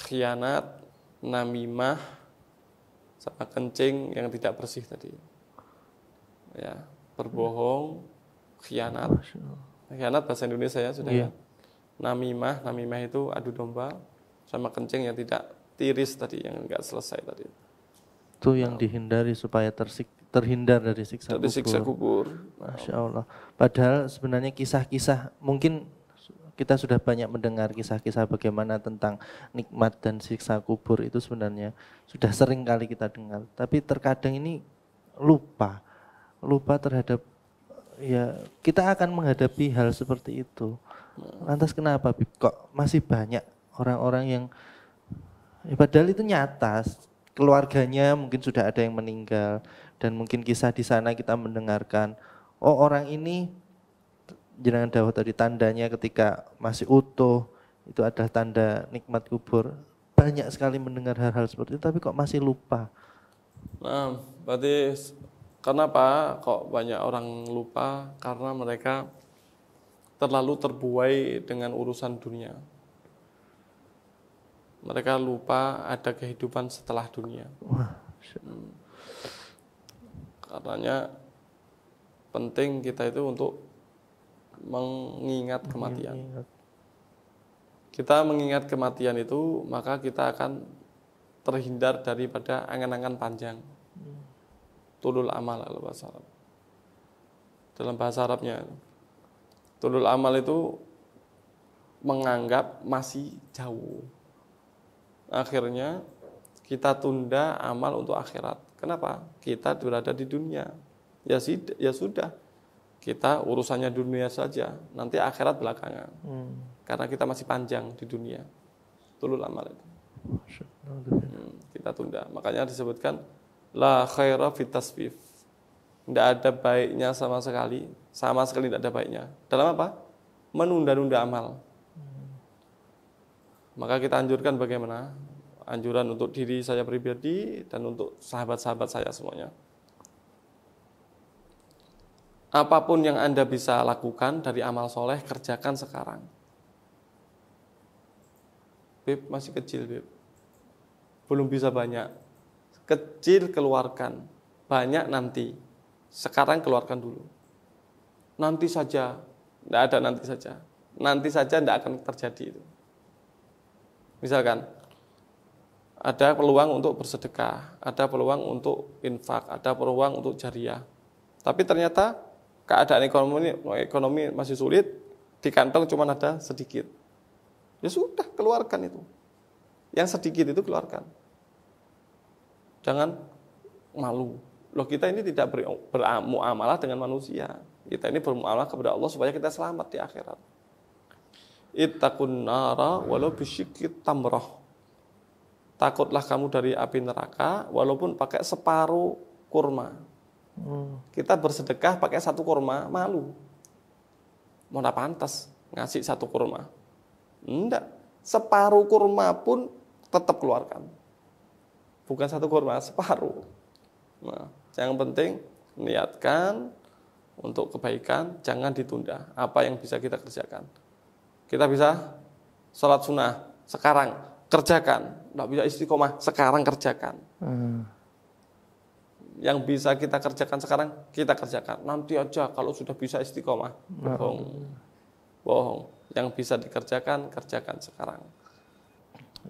khianat, namimah, sama kencing yang tidak bersih tadi. Ya, berbohong, khianat. Khianat bahasa Indonesia ya sudah ya. Namimah itu adu domba, sama kencing yang tidak tiris tadi, yang enggak selesai tadi. Itu yang dihindari supaya terhindar dari siksa kubur. Masya Allah. Padahal sebenarnya kisah-kisah, mungkin kita sudah banyak mendengar kisah-kisah bagaimana tentang nikmat dan siksa kubur itu sebenarnya sudah sering kali kita dengar. Tapi terkadang ini lupa terhadap, ya kita akan menghadapi hal seperti itu. Lantas kenapa Bib? Kok masih banyak orang-orang yang padahal itu nyata, keluarganya mungkin sudah ada yang meninggal, dan mungkin kisah di sana kita mendengarkan, oh orang ini jenengan dawuh tadi tandanya ketika masih utuh itu adalah tanda nikmat kubur. Banyak sekali mendengar hal-hal seperti itu, tapi kok masih lupa. Nah, berarti kenapa kok banyak orang lupa? Karena mereka terlalu terbuai dengan urusan dunia. Mereka lupa ada kehidupan setelah dunia. Karenanya penting kita itu untuk mengingat kematian. Kita mengingat kematian itu, maka kita akan terhindar daripada angan-angan panjang. Tulul amal dalam bahasa Arabnya. Tulul amal itu menganggap masih jauh. Akhirnya kita tunda amal untuk akhirat. Kenapa? Kita berada di dunia. Ya sudah. Kita urusannya dunia saja. Nanti akhirat belakangan. Karena kita masih panjang di dunia. Tulul amal itu. Kita tunda. Makanya disebutkan la khaira fit tasfif. Tidak ada baiknya sama sekali tidak ada baiknya. Dalam apa? Menunda-nunda amal. Maka kita anjurkan bagaimana? Anjuran untuk diri saya pribadi dan untuk sahabat-sahabat saya semuanya. Apapun yang Anda bisa lakukan dari amal soleh, kerjakan sekarang. Beb, masih kecil, Beb. Belum bisa banyak. Kecil keluarkan, banyak nanti. Sekarang keluarkan dulu. Nanti saja, tidak ada nanti saja. Nanti saja tidak akan terjadi itu. Misalkan, ada peluang untuk bersedekah, ada peluang untuk infak, ada peluang untuk jariah. Tapi ternyata keadaan ekonomi masih sulit, di kantong cuma ada sedikit. Ya sudah, keluarkan itu. Yang sedikit itu keluarkan. Jangan malu. Loh kita ini tidak bermuamalah dengan manusia. Kita ini bermuamalah kepada Allah supaya kita selamat di akhirat. Ittaqun nara walau bisyikki tamrah. Takutlah kamu dari api neraka walaupun pakai separuh kurma. Kita bersedekah pakai satu kurma, malu. Mana pantas ngasih satu kurma. Enggak. Separuh kurma pun tetap keluarkan. Bukan satu kurma, separuh. Nah, yang penting niatkan untuk kebaikan, jangan ditunda. Apa yang bisa kita kerjakan? Kita bisa sholat sunnah sekarang, kerjakan. Tidak bisa istiqomah, sekarang kerjakan. Yang bisa kita kerjakan sekarang, kita kerjakan. Nanti aja kalau sudah bisa istiqomah. Bohong. Yang bisa dikerjakan, kerjakan sekarang.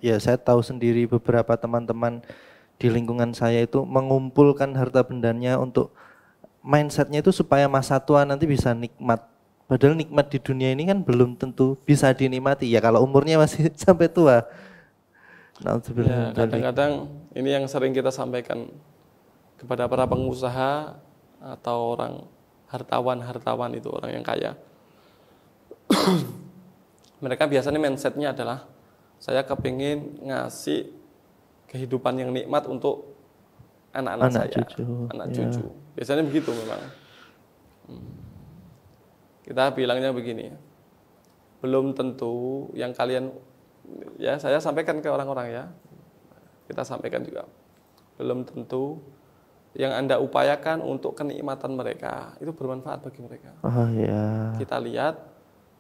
Ya, saya tahu sendiri beberapa teman-teman di lingkungan saya itu mengumpulkan harta bendanya untuk mindsetnya itu supaya masa tua nanti bisa nikmat. Padahal nikmat di dunia ini kan belum tentu bisa dinikmati ya kalau umurnya masih sampai tua. Ya, kadang-kadang ini yang sering kita sampaikan kepada para pengusaha atau orang hartawan itu, orang yang kaya. Mereka biasanya mindsetnya adalah saya kepingin ngasih kehidupan yang nikmat untuk anak-anak saya, cucu. Biasanya begitu memang. Kita bilangnya begini, belum tentu yang kalian, ya saya sampaikan ke orang-orang ya, kita sampaikan juga, belum tentu yang Anda upayakan untuk kenikmatan mereka itu bermanfaat bagi mereka. Kita lihat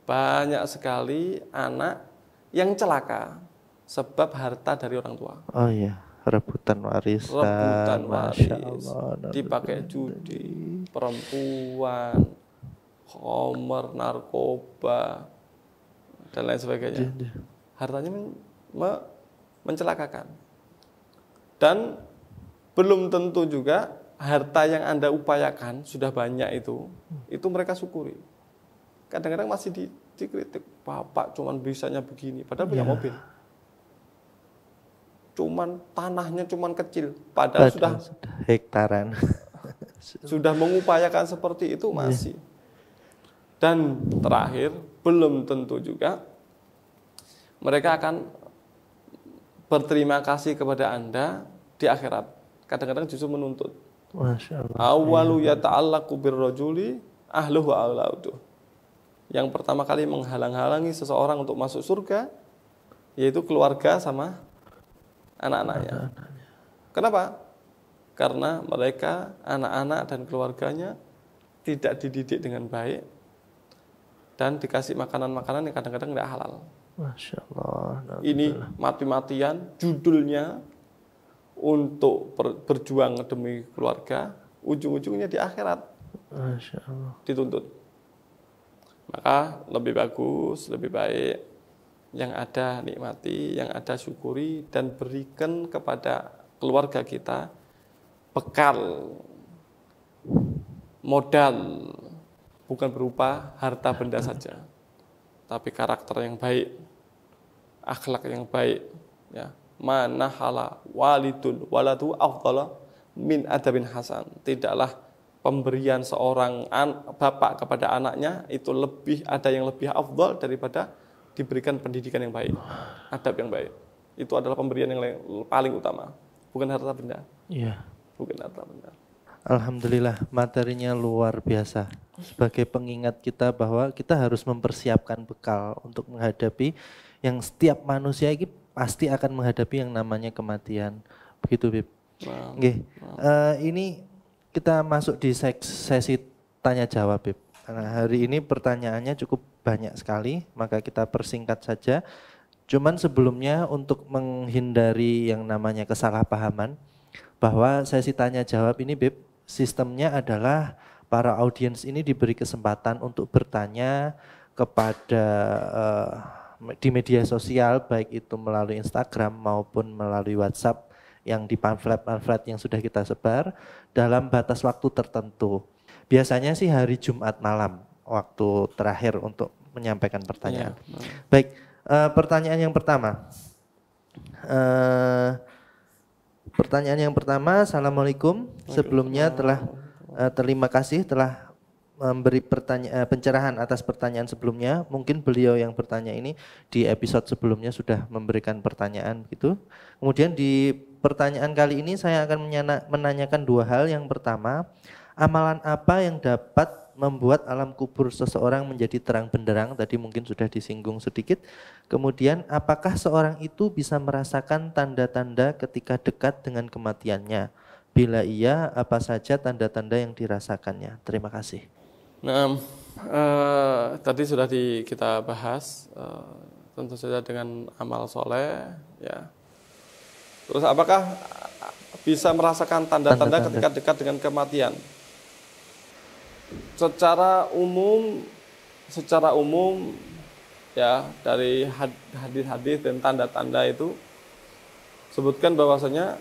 banyak sekali anak yang celaka sebab harta dari orang tua. Rebutan waris, dipakai judi, perempuan, homer, narkoba, dan lain sebagainya. Hartanya mencelakakan. Dan belum tentu juga harta yang Anda upayakan sudah banyak itu mereka syukuri. Kadang-kadang masih dikritik, bapak cuman bisanya begini, padahal punya mobil. Cuman tanahnya cuman kecil, padahal sudah hektaran. Sudah mengupayakan seperti itu masih. Dan terakhir, belum tentu juga mereka akan berterima kasih kepada Anda di akhirat. Kadang-kadang justru menuntut. Masya Allah. Awalu yata'allaqu birrajuli ahluhu aulauduh. Yang pertama kali menghalang-halangi seseorang untuk masuk surga yaitu keluarga sama anak-anaknya. Kenapa? Karena mereka, anak-anak dan keluarganya tidak dididik dengan baik dan dikasih makanan-makanan yang kadang-kadang tidak halal. Masya Allah. Ini mati-matian judulnya untuk berjuang demi keluarga, ujung-ujungnya di akhirat. Masya Allah. Dituntut. Maka lebih bagus, lebih baik yang ada nikmati, yang ada syukuri dan berikan kepada keluarga kita bekal, modal, bukan berupa harta benda saja, tapi karakter yang baik, akhlak yang baik. Ya, manahala walidun waladu afdala min adabin hasan. Tidaklah pemberian seorang bapak kepada anaknya itu ada yang lebih afdal daripada diberikan pendidikan yang baik, adab yang baik. Itu adalah pemberian yang paling utama, bukan harta benda. Iya. Bukan harta benda. Alhamdulillah, materinya luar biasa. Sebagai pengingat kita bahwa kita harus mempersiapkan bekal untuk menghadapi yang setiap manusia ini pasti akan menghadapi yang namanya kematian. Begitu, Bib. Ini kita masuk di sesi tanya jawab, Bib. Nah, hari ini pertanyaannya cukup banyak sekali, maka kita persingkat saja. Cuman sebelumnya untuk menghindari yang namanya kesalahpahaman, bahwa sesi tanya jawab ini, Bib, sistemnya adalah para audiens ini diberi kesempatan untuk bertanya kepada di media sosial, baik itu melalui Instagram maupun melalui WhatsApp yang di pamflet-pamflet yang sudah kita sebar dalam batas waktu tertentu. Biasanya sih hari Jumat malam waktu terakhir untuk menyampaikan pertanyaan. Baik, pertanyaan yang pertama. pertanyaan yang pertama, Assalamualaikum. Sebelumnya terima kasih telah memberi pencerahan atas pertanyaan sebelumnya. Mungkin beliau yang bertanya ini di episode sebelumnya sudah memberikan pertanyaan gitu. Kemudian di pertanyaan kali ini saya akan menanyakan dua hal. Yang pertama, amalan apa yang dapat membuat alam kubur seseorang menjadi terang benderang? Tadi mungkin sudah disinggung sedikit. Kemudian, apakah seorang itu bisa merasakan tanda-tanda ketika dekat dengan kematiannya? Bila iya, apa saja tanda-tanda yang dirasakannya? Terima kasih. Nah, tadi sudah kita bahas, tentu saja dengan amal soleh, ya. Terus apakah bisa merasakan tanda-tanda ketika dekat dengan kematian? Secara umum, ya, dari hadis-hadis dan tanda-tanda itu sebutkan bahwasanya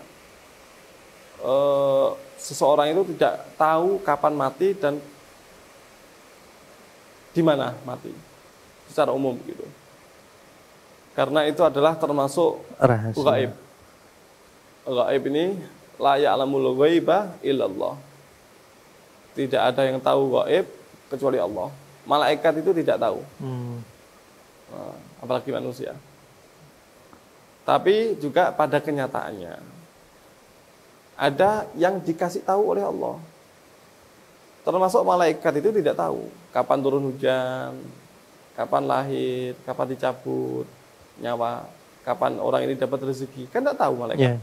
seseorang itu tidak tahu kapan mati dan di mana mati, secara umum gitu. Karena itu adalah termasuk gaib. Gaib ini la ya'lamul ghaiba illallah. Tidak ada yang tahu gaib kecuali Allah. Malaikat itu tidak tahu. Nah, apalagi manusia. Tapi juga pada kenyataannya ada yang dikasih tahu oleh Allah. Termasuk malaikat itu tidak tahu kapan turun hujan, kapan lahir, kapan dicabut nyawa, kapan orang ini dapat rezeki. Kan tidak tahu malaikat.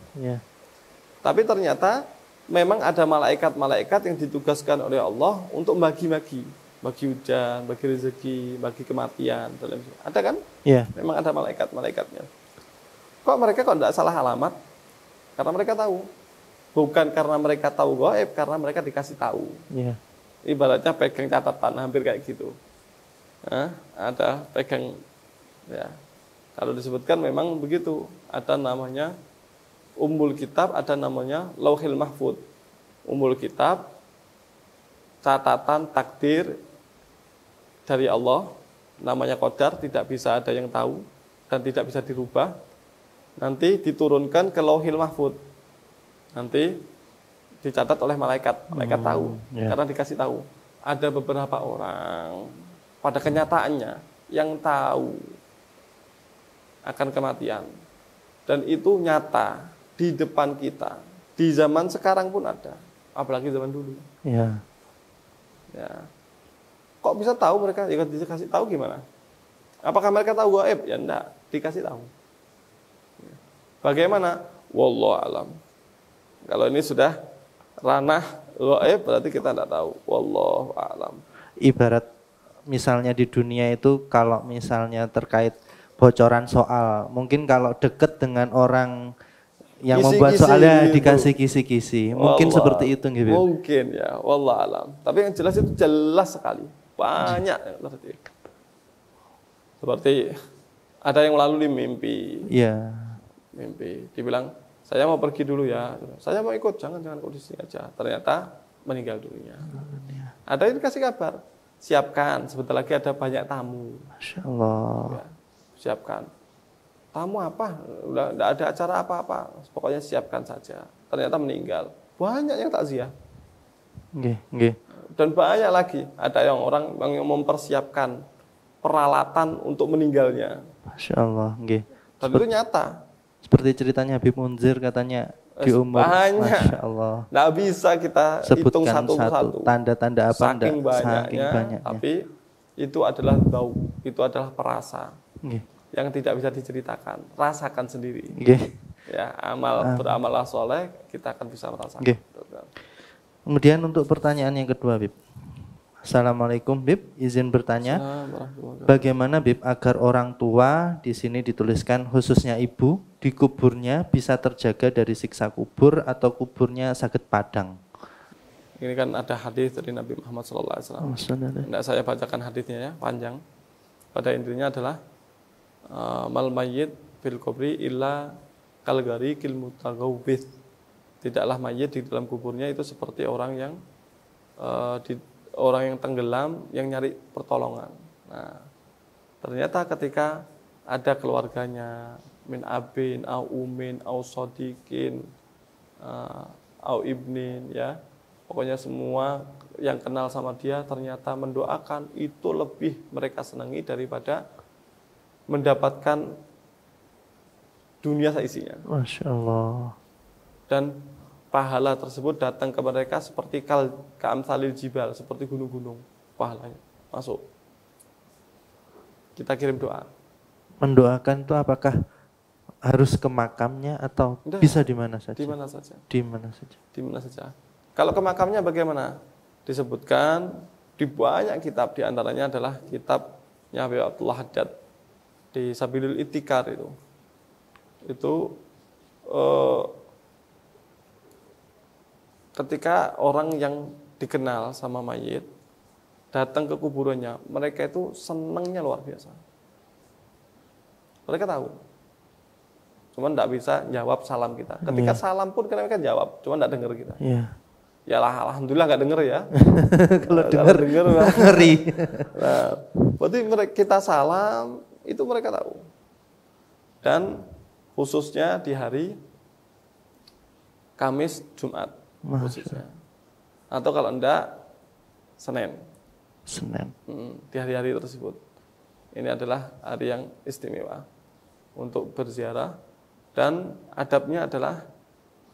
Tapi ternyata memang ada malaikat-malaikat yang ditugaskan oleh Allah untuk bagi hujan, bagi rezeki, bagi kematian. Ada kan? Memang ada malaikat-malaikatnya. Kok mereka tidak salah alamat? Karena mereka tahu. Bukan karena mereka tahu gaib, karena mereka dikasih tahu. Ibaratnya pegang catatan, hampir kayak gitu. Nah, ada pegang, ya. Kalau disebutkan memang begitu. Ada namanya Ummul Kitab, ada namanya Lauhil Mahfud. Ummul Kitab, catatan takdir dari Allah, namanya Qadar, tidak bisa ada yang tahu dan tidak bisa dirubah. Nanti diturunkan ke Lauhil Mahfud. Nanti dicatat oleh malaikat tahu, karena dikasih tahu. Ada beberapa orang pada kenyataannya yang tahu akan kematian, dan itu nyata di depan kita. Di zaman sekarang pun ada, apalagi zaman dulu. Ya. Kok bisa tahu mereka? Ya dikasih tahu gimana? Apakah mereka tahu gaib? Ya enggak, dikasih tahu. Bagaimana? Wallahu alam. Kalau ini sudah ranah gaib berarti kita tidak tahu. Wallahu a'lam. Ibarat misalnya di dunia itu kalau misalnya terkait bocoran soal, mungkin kalau dekat dengan orang yang membuat soalnya dikasih kisi-kisi, mungkin seperti itu gitu. Mungkin ya, wallahu a'lam. Tapi yang jelas itu jelas sekali. Banyak yang seperti itu. Seperti ada yang lalu di mimpi. Iya. Mimpi, dibilang saya mau pergi dulu ya. Saya mau ikut, jangan kau di sini aja. Ternyata meninggal dunia. Ada yang dikasih kabar, siapkan, sebentar lagi ada banyak tamu. Masya Allah. Ya, siapkan. Tamu apa? Udah tidak ada acara apa-apa. Pokoknya siapkan saja. Ternyata meninggal. Banyak yang takziah. Dan banyak lagi. Ada yang orang yang mempersiapkan peralatan untuk meninggalnya. Masya Allah. Dan itu nyata. Seperti ceritanya Habib Munzir katanya di umur. Banyak. Masya Allah. Nggak bisa kita hitung satu-satu. Tanda-tanda apa? Saking banyaknya. Tapi itu adalah bau. Itu adalah perasa. Yang tidak bisa diceritakan. Rasakan sendiri. Ya, beramallah soleh, kita akan bisa merasakan. Kemudian untuk pertanyaan yang kedua, Bib. Assalamualaikum, Bib. Izin bertanya, bagaimana, Bib, agar orang tua di sini dituliskan khususnya ibu di kuburnya bisa terjaga dari siksa kubur atau kuburnya sakit padang? Ini kan ada hadis dari Nabi Muhammad SAW. Tidak saya bacakan hadisnya ya, panjang. Pada intinya adalah mal mayyit fil kubri illa kal gharikil mutaghawwith. Tidaklah mayit di dalam kuburnya itu seperti orang yang tenggelam yang nyari pertolongan. Nah, ternyata ketika ada keluarganya min abin au umin au sodikin au ibnin, ya. Pokoknya semua yang kenal sama dia ternyata mendoakan, itu lebih mereka senangi daripada mendapatkan dunia seisinya. Masya Allah. Dan pahala tersebut datang ke mereka seperti ka'amsalil jibal, seperti gunung-gunung pahalanya masuk. Kita kirim doa. Mendoakan itu apakah harus ke makamnya atau Udah, bisa di mana saja? Di mana saja. Di mana saja. Di mana saja. Kalau ke makamnya bagaimana? Disebutkan di banyak kitab, di antaranya adalah kitabnya Habib Abdullah Haddad di Sabilul Itikar itu. Itu ketika orang yang dikenal sama mayit datang ke kuburannya, mereka itu senangnya luar biasa. Mereka tahu, cuman tidak bisa jawab salam kita. Ketika salam pun mereka jawab, cuman tidak dengar kita. Ya lah, alhamdulillah nggak denger ya. Kalau dengar ngeri. Nah, berarti kita salam itu mereka tahu. Dan khususnya di hari Kamis, Jumat khususnya. Atau kalau enggak Senin. Di hari-hari tersebut. Ini adalah hari yang istimewa untuk berziarah, dan adabnya adalah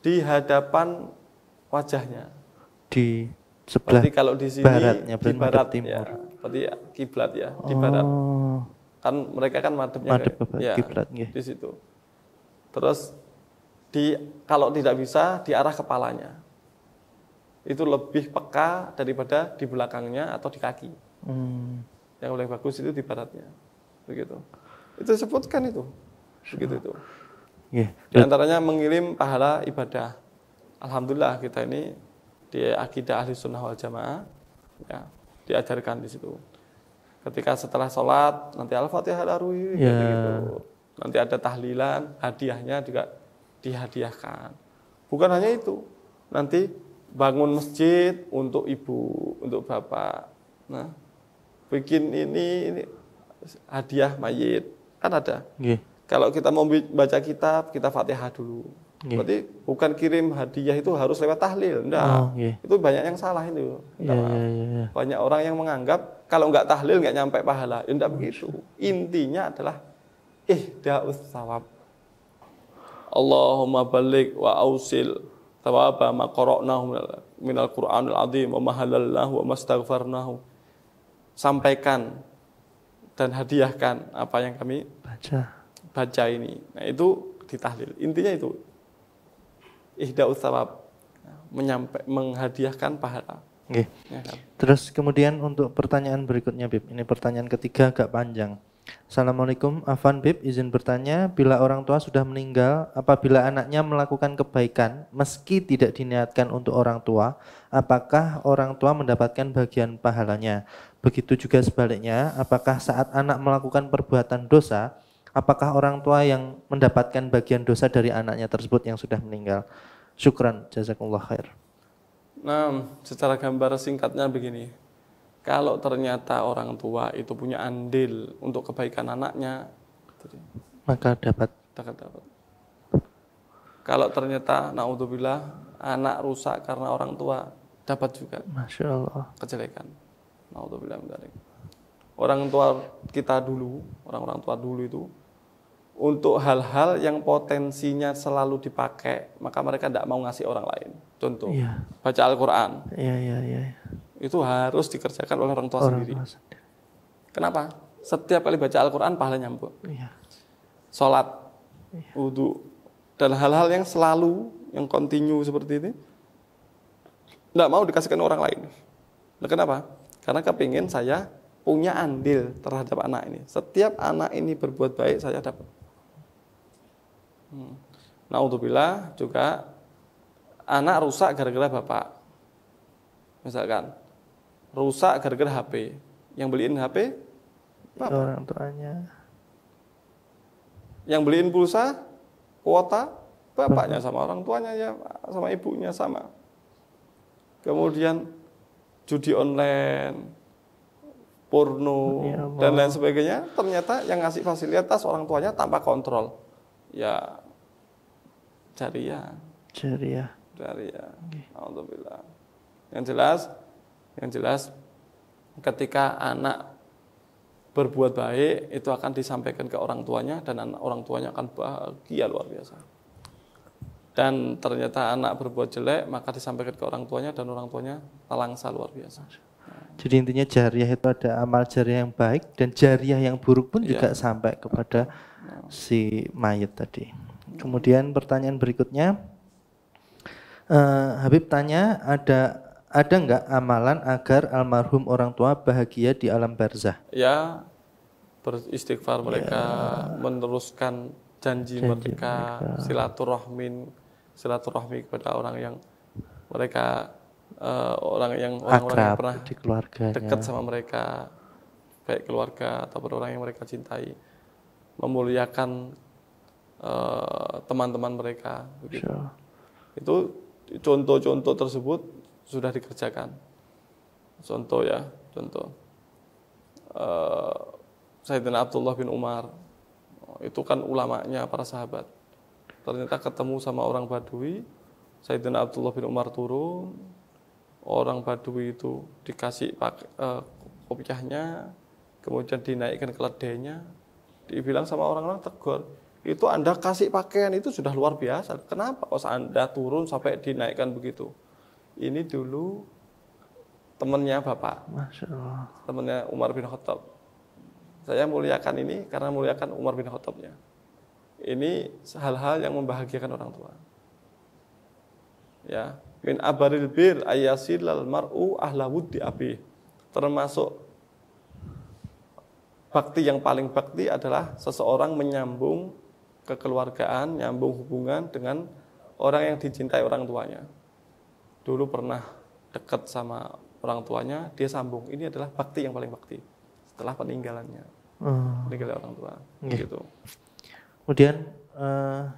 di hadapan wajahnya. Di sebelah kalau di sini baratnya, di barat timur. Ya, berarti ya, kiblat ya, di barat. Kan mereka kan madepnya ya, kiblat di situ. Terus kalau tidak bisa di arah kepalanya. Itu lebih peka daripada di belakangnya atau di kaki. Yang paling bagus itu di baratnya. Begitu. Itu disebutkan itu. Begitu itu. Di antaranya mengirim pahala ibadah. Alhamdulillah kita ini di akidah ahli sunnah wal jamaah ya, diajarkan di situ. Ketika setelah sholat nanti al-fatihah darui, gitu. Nanti ada tahlilan, hadiahnya juga dihadiahkan. Bukan hanya itu, nanti bangun masjid untuk ibu, untuk bapak. Nah, bikin ini hadiah mayit kan ada. Kalau kita mau baca kitab, kita fatihah dulu. Berarti bukan kirim hadiah itu harus lewat tahlil, enggak. Itu banyak yang salah itu. Banyak orang yang menganggap kalau enggak tahlil enggak nyampe pahala. Enggak begitu. Intinya adalah ihda'us thawab. Allahumma baligh wa ausil thawaba ma qara'nahu minal Qur'anil azim wa ma halalnahu wa mastaghfarnahu. Sampaikan dan hadiahkan apa yang kami baca ini. Nah, itu ditahlil. Intinya itu. Ihda'us thawab, menghadiahkan pahala. Ya kan? Terus kemudian untuk pertanyaan berikutnya, Bib. Ini pertanyaan ketiga agak panjang. Assalamualaikum, Afan Bib, izin bertanya, bila orang tua sudah meninggal, apabila anaknya melakukan kebaikan meski tidak diniatkan untuk orang tua, apakah orang tua mendapatkan bagian pahalanya? Begitu juga sebaliknya, apakah saat anak melakukan perbuatan dosa, apakah orang tua yang mendapatkan bagian dosa dari anaknya tersebut yang sudah meninggal? Syukran, jazakumullah khair. Nah, secara gambar singkatnya begini. Kalau ternyata orang tua itu punya andil untuk kebaikan anaknya, maka dapat. Kalau ternyata naudzubillah anak rusak karena orang tua, dapat juga. Masya Allah. Kejelekan. Naudzubillah min dzalik. Orang tua kita dulu, orang-orang tua dulu itu untuk hal-hal yang potensinya selalu dipakai, maka mereka tidak mau ngasih orang lain. Contoh, baca Al-Quran. Itu harus dikerjakan oleh orang tua sendiri. Kenapa? Setiap kali baca Al-Quran pahalanya nyambut. Sholat, wudu, dan hal-hal yang selalu, yang kontinu seperti ini, tidak mau dikasihkan orang lain. Nah, kenapa? Karena kepingin saya punya andil terhadap anak ini. Setiap anak ini berbuat baik, saya dapat. Naudzubillah juga anak rusak gara-gara bapak. Misalkan rusak gara-gara HP. Yang beliin HP bapak. Orang tuanya. Yang beliin pulsa, kuota, bapaknya sama orang tuanya ya, sama ibunya sama. Kemudian judi online, porno, dan lain sebagainya. Ternyata yang ngasih fasilitas orang tuanya tanpa kontrol. Ya jariah. Jariah. Jariah. Alhamdulillah. Yang jelas ketika anak berbuat baik itu akan disampaikan ke orang tuanya dan orang tuanya akan bahagia luar biasa. Dan ternyata anak berbuat jelek maka disampaikan ke orang tuanya dan orang tuanya talangsa luar biasa. Jadi intinya jariah itu ada amal jariah yang baik dan jariah yang buruk pun juga sampai kepada si mayit tadi. Kemudian pertanyaan berikutnya, Habib tanya, ada nggak amalan agar almarhum orang tua bahagia di alam barzah? Ya, beristighfar mereka, meneruskan janji mereka, silaturahmi kepada orang yang mereka orang-orang yang pernah di keluarganya, dekat sama mereka, baik keluarga ataupun orang yang mereka cintai, memuliakan teman-teman mereka, begitu. Itu contoh-contoh tersebut sudah dikerjakan. Contoh Sayyidina Abdullah bin Umar, itu kan ulamanya para sahabat. Ternyata ketemu sama orang Badui, Sayyidina Abdullah bin Umar turun, orang Badui itu dikasih kopiahnya, kemudian dinaikkan keledainya, dibilang sama orang-orang, tegur, itu Anda kasih pakaian itu sudah luar biasa, kenapa kok Anda turun sampai dinaikkan begitu? Ini dulu temannya Bapak, Masya Allah. Temannya Umar bin Khattab. Saya muliakan ini karena muliakan Umar bin Khattabnya. Ini hal-hal yang membahagiakan orang tua. Ya, min abaril bir ayasilal mar'u ahla wuddi abi. Termasuk bakti yang paling bakti adalah seseorang menyambung kekeluargaan, nyambung hubungan dengan orang yang dicintai orang tuanya. Dulu pernah dekat sama orang tuanya, dia sambung. Ini adalah bakti yang paling bakti setelah peninggalannya. Meninggal orang tua. Gitu. Kemudian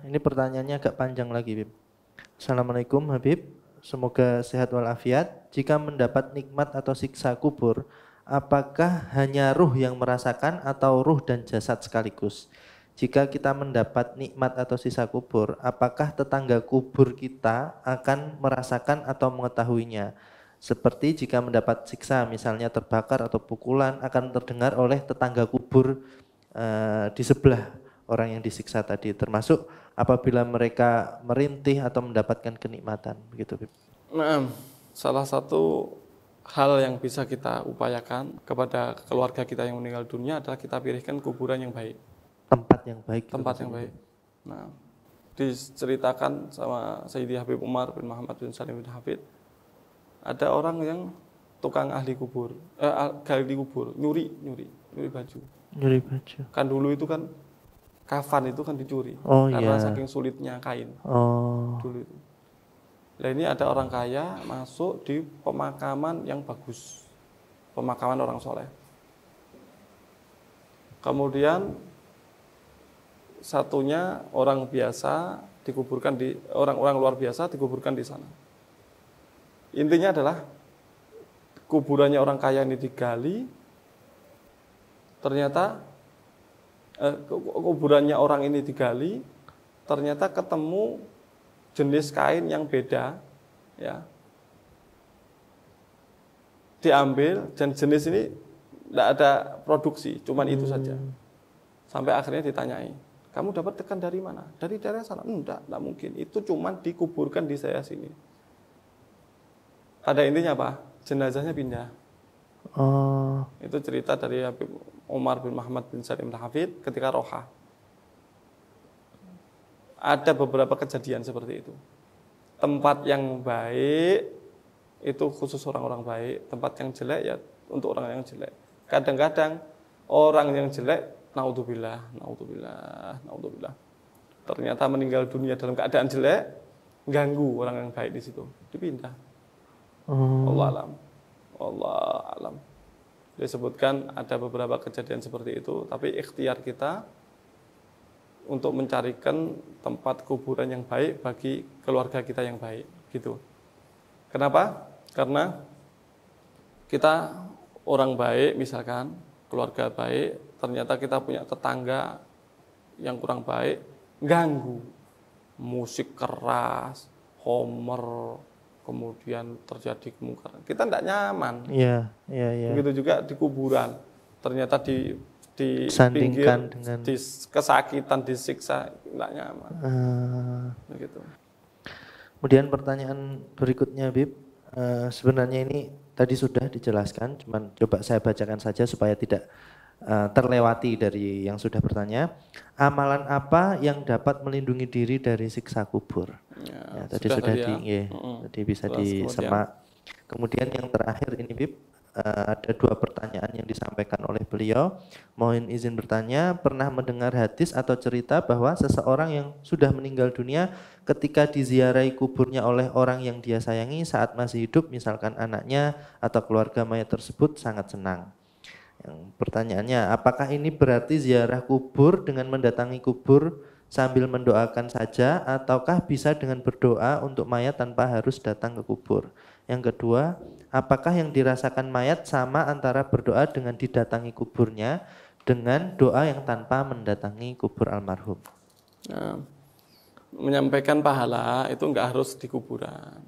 ini pertanyaannya agak panjang lagi, Bib. Assalamualaikum Habib, semoga sehat walafiat. Jika mendapat nikmat atau siksa kubur, apakah hanya ruh yang merasakan atau ruh dan jasad sekaligus? Jika kita mendapat nikmat atau sisa kubur, apakah tetangga kubur kita akan merasakan atau mengetahuinya? Seperti jika mendapat siksa, misalnya terbakar atau pukulan, akan terdengar oleh tetangga kubur di sebelah orang yang disiksa tadi, termasuk apabila mereka merintih atau mendapatkan kenikmatan, begitu. Nah, salah satu hal yang bisa kita upayakan kepada keluarga kita yang meninggal dunia adalah kita pilihkan kuburan yang baik. Tempat yang baik. Tempat yang baik. Nah, diceritakan sama Sayyidi Habib Umar bin Muhammad bin Salim bin Hafid, ada orang yang tukang gali kubur, nyuri baju. Nyuri baju. Kan dulu itu kan kafan itu kan dicuri karena saking sulitnya kain. Dulu itu. Nah, ini ada orang kaya masuk di pemakaman yang bagus, pemakaman orang soleh. Kemudian satunya orang biasa dikuburkan di orang-orang luar biasa dikuburkan di sana. Intinya adalah kuburannya orang kaya ini digali, ternyata kuburannya orang ini digali, ternyata ketemu jenis kain yang beda, ya, diambil dan jenis ini tidak ada produksi, cuman itu saja. Sampai akhirnya ditanyai, kamu dapat tekan dari mana? Dari daerah sana? Enggak mungkin. Itu cuman dikuburkan di saya sini. Pada intinya apa? Jenazahnya pindah. Itu cerita dari Habib Umar bin Muhammad bin Salim al-Hafid ketika roha. Ada beberapa kejadian seperti itu. Tempat yang baik itu khusus orang-orang baik, tempat yang jelek ya untuk orang yang jelek. Kadang-kadang orang yang jelek, naudzubillah, ternyata meninggal dunia dalam keadaan jelek, ganggu orang yang baik di situ, dipindah. Allah alam. Disebutkan ada beberapa kejadian seperti itu, tapi ikhtiar kita untuk mencarikan tempat kuburan yang baik bagi keluarga kita yang baik, gitu. Kenapa? Karena kita orang baik, misalkan keluarga baik, ternyata kita punya tetangga yang kurang baik, ganggu, musik keras, homer, kemudian terjadi kemungkaran. Kita tidak nyaman. Iya. Begitu juga di kuburan. Ternyata di Sandingkan pinggir, dengan kesakitan, disiksa, tidak nyaman. Begitu. Kemudian pertanyaan berikutnya, Bib. Sebenarnya ini tadi sudah dijelaskan, cuman coba saya bacakan saja supaya tidak terlewati dari yang sudah bertanya. Amalan apa yang dapat melindungi diri dari siksa kubur? Ya, tadi sudah tadi bisa disemak. Kemudian yang terakhir ini, Bib, ada 2 pertanyaan yang disampaikan oleh beliau. Mohon izin bertanya, pernah mendengar hadis atau cerita bahwa seseorang yang sudah meninggal dunia ketika diziarahi kuburnya oleh orang yang dia sayangi saat masih hidup, misalkan anaknya atau keluarga mayat tersebut, sangat senang. Yang pertanyaannya, apakah ini berarti ziarah kubur dengan mendatangi kubur sambil mendoakan saja, ataukah bisa dengan berdoa untuk mayat tanpa harus datang ke kubur? Yang kedua, apakah yang dirasakan mayat sama antara berdoa dengan didatangi kuburnya dengan doa yang tanpa mendatangi kubur almarhum? Nah, menyampaikan pahala itu enggak harus di kuburan.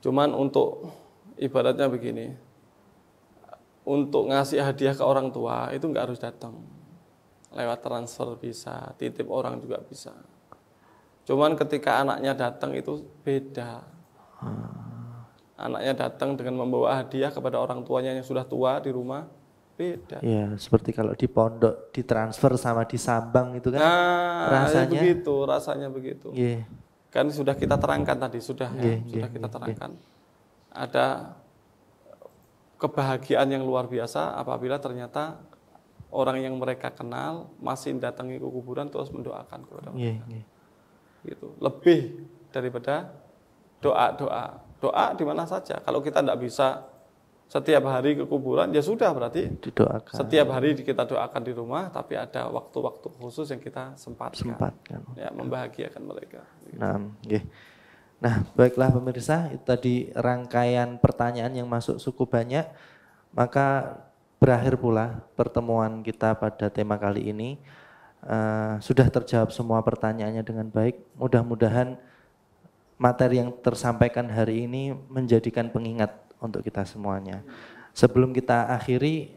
Cuman untuk ibaratnya begini, untuk ngasih hadiah ke orang tua itu enggak harus datang. Lewat transfer bisa, titip orang juga bisa. Cuman ketika anaknya datang itu beda. Anaknya datang dengan membawa hadiah kepada orang tuanya yang sudah tua di rumah, beda. Ya, seperti kalau di pondok ditransfer sama disambang itu kan, rasanya begitu, rasanya begitu. Kan sudah kita terangkan tadi, sudah kita terangkan. Ada kebahagiaan yang luar biasa apabila ternyata orang yang mereka kenal masih datangi ke kuburan terus mendoakan kepada mereka. Gitu. Lebih daripada doa di mana saja. Kalau kita tidak bisa setiap hari ke kuburan, ya sudah berarti didoakan. Setiap hari kita doakan di rumah, tapi ada waktu-waktu khusus yang kita sempatkan. Ya, membahagiakan mereka. Nah, baiklah pemirsa, itu tadi rangkaian pertanyaan yang masuk cukup banyak. Maka berakhir pula pertemuan kita pada tema kali ini. Sudah terjawab semua pertanyaannya dengan baik. Mudah-mudahan materi yang tersampaikan hari ini menjadikan pengingat untuk kita semuanya. Sebelum kita akhiri,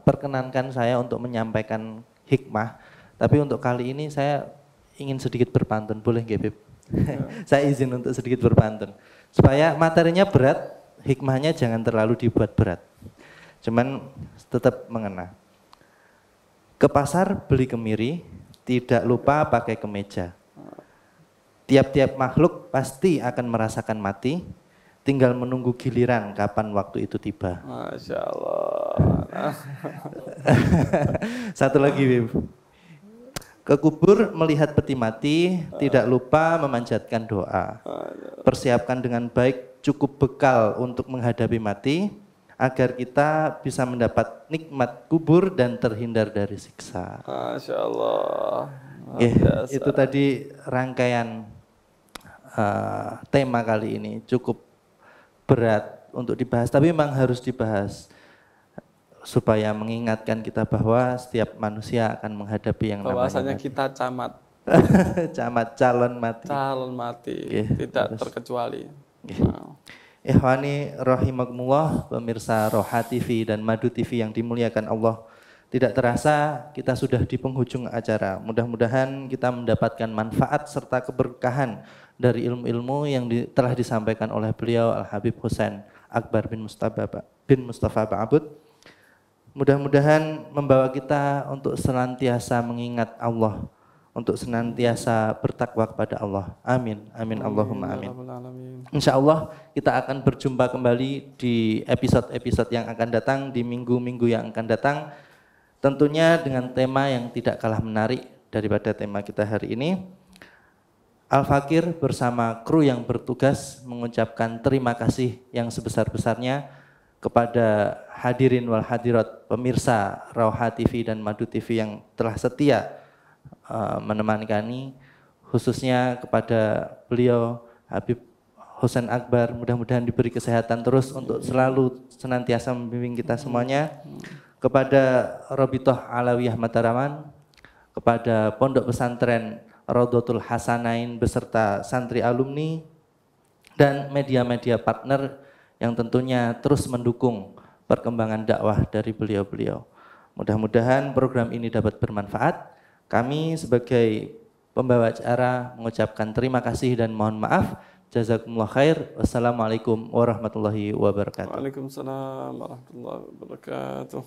perkenankan saya untuk menyampaikan hikmah. Tapi untuk kali ini saya ingin sedikit berpantun, boleh nggak, Bib? Saya izin untuk sedikit berpantun. Supaya materinya berat, hikmahnya jangan terlalu dibuat berat. Cuman tetap mengena. Ke pasar beli kemiri, tidak lupa pakai kemeja. Tiap-tiap makhluk pasti akan merasakan mati, tinggal menunggu giliran kapan waktu itu tiba. Masya Allah. Satu lagi, Bib. Ke kubur melihat peti mati, tidak lupa memanjatkan doa. Persiapkan dengan baik cukup bekal untuk menghadapi mati, agar kita bisa mendapat nikmat kubur dan terhindar dari siksa. Masya Allah. Itu tadi rangkaian tema kali ini. Cukup berat untuk dibahas, tapi memang harus dibahas supaya mengingatkan kita bahwa setiap manusia akan menghadapi yang bahwasanya namanya kita camat. Camat, calon mati. Calon mati, tidak terkecuali. Ikhwani rahimakumullah, pemirsa Roha TV dan Madu TV yang dimuliakan Allah. Tidak terasa kita sudah di penghujung acara. Mudah-mudahan kita mendapatkan manfaat serta keberkahan dari ilmu-ilmu yang telah disampaikan oleh beliau Al-Habib Husain Akbar bin Mustafa Ba'abud. Mudah-mudahan membawa kita untuk senantiasa mengingat Allah, untuk senantiasa bertakwa kepada Allah. Amin, amin, Allahumma amin. Insya Allah kita akan berjumpa kembali di episode-episode yang akan datang, di minggu-minggu yang akan datang. Tentunya dengan tema yang tidak kalah menarik daripada tema kita hari ini. Al-Fakir bersama kru yang bertugas mengucapkan terima kasih yang sebesar-besarnya kepada hadirin wal hadirat pemirsa Roha TV dan Madu TV yang telah setia menemani kami, khususnya kepada beliau Habib Husain Akbar. Mudah-mudahan diberi kesehatan terus untuk selalu senantiasa membimbing kita semuanya. Kepada Robitoh Alawiyah Mataraman, kepada Pondok Pesantren Raudhatul Hasanain beserta santri alumni dan media-media partner yang tentunya terus mendukung perkembangan dakwah dari beliau-beliau. Mudah-mudahan program ini dapat bermanfaat. Kami sebagai pembawa acara mengucapkan terima kasih dan mohon maaf. Jazakumullah khair. Wassalamualaikum warahmatullahi wabarakatuh. Waalaikumsalam warahmatullahi wabarakatuh.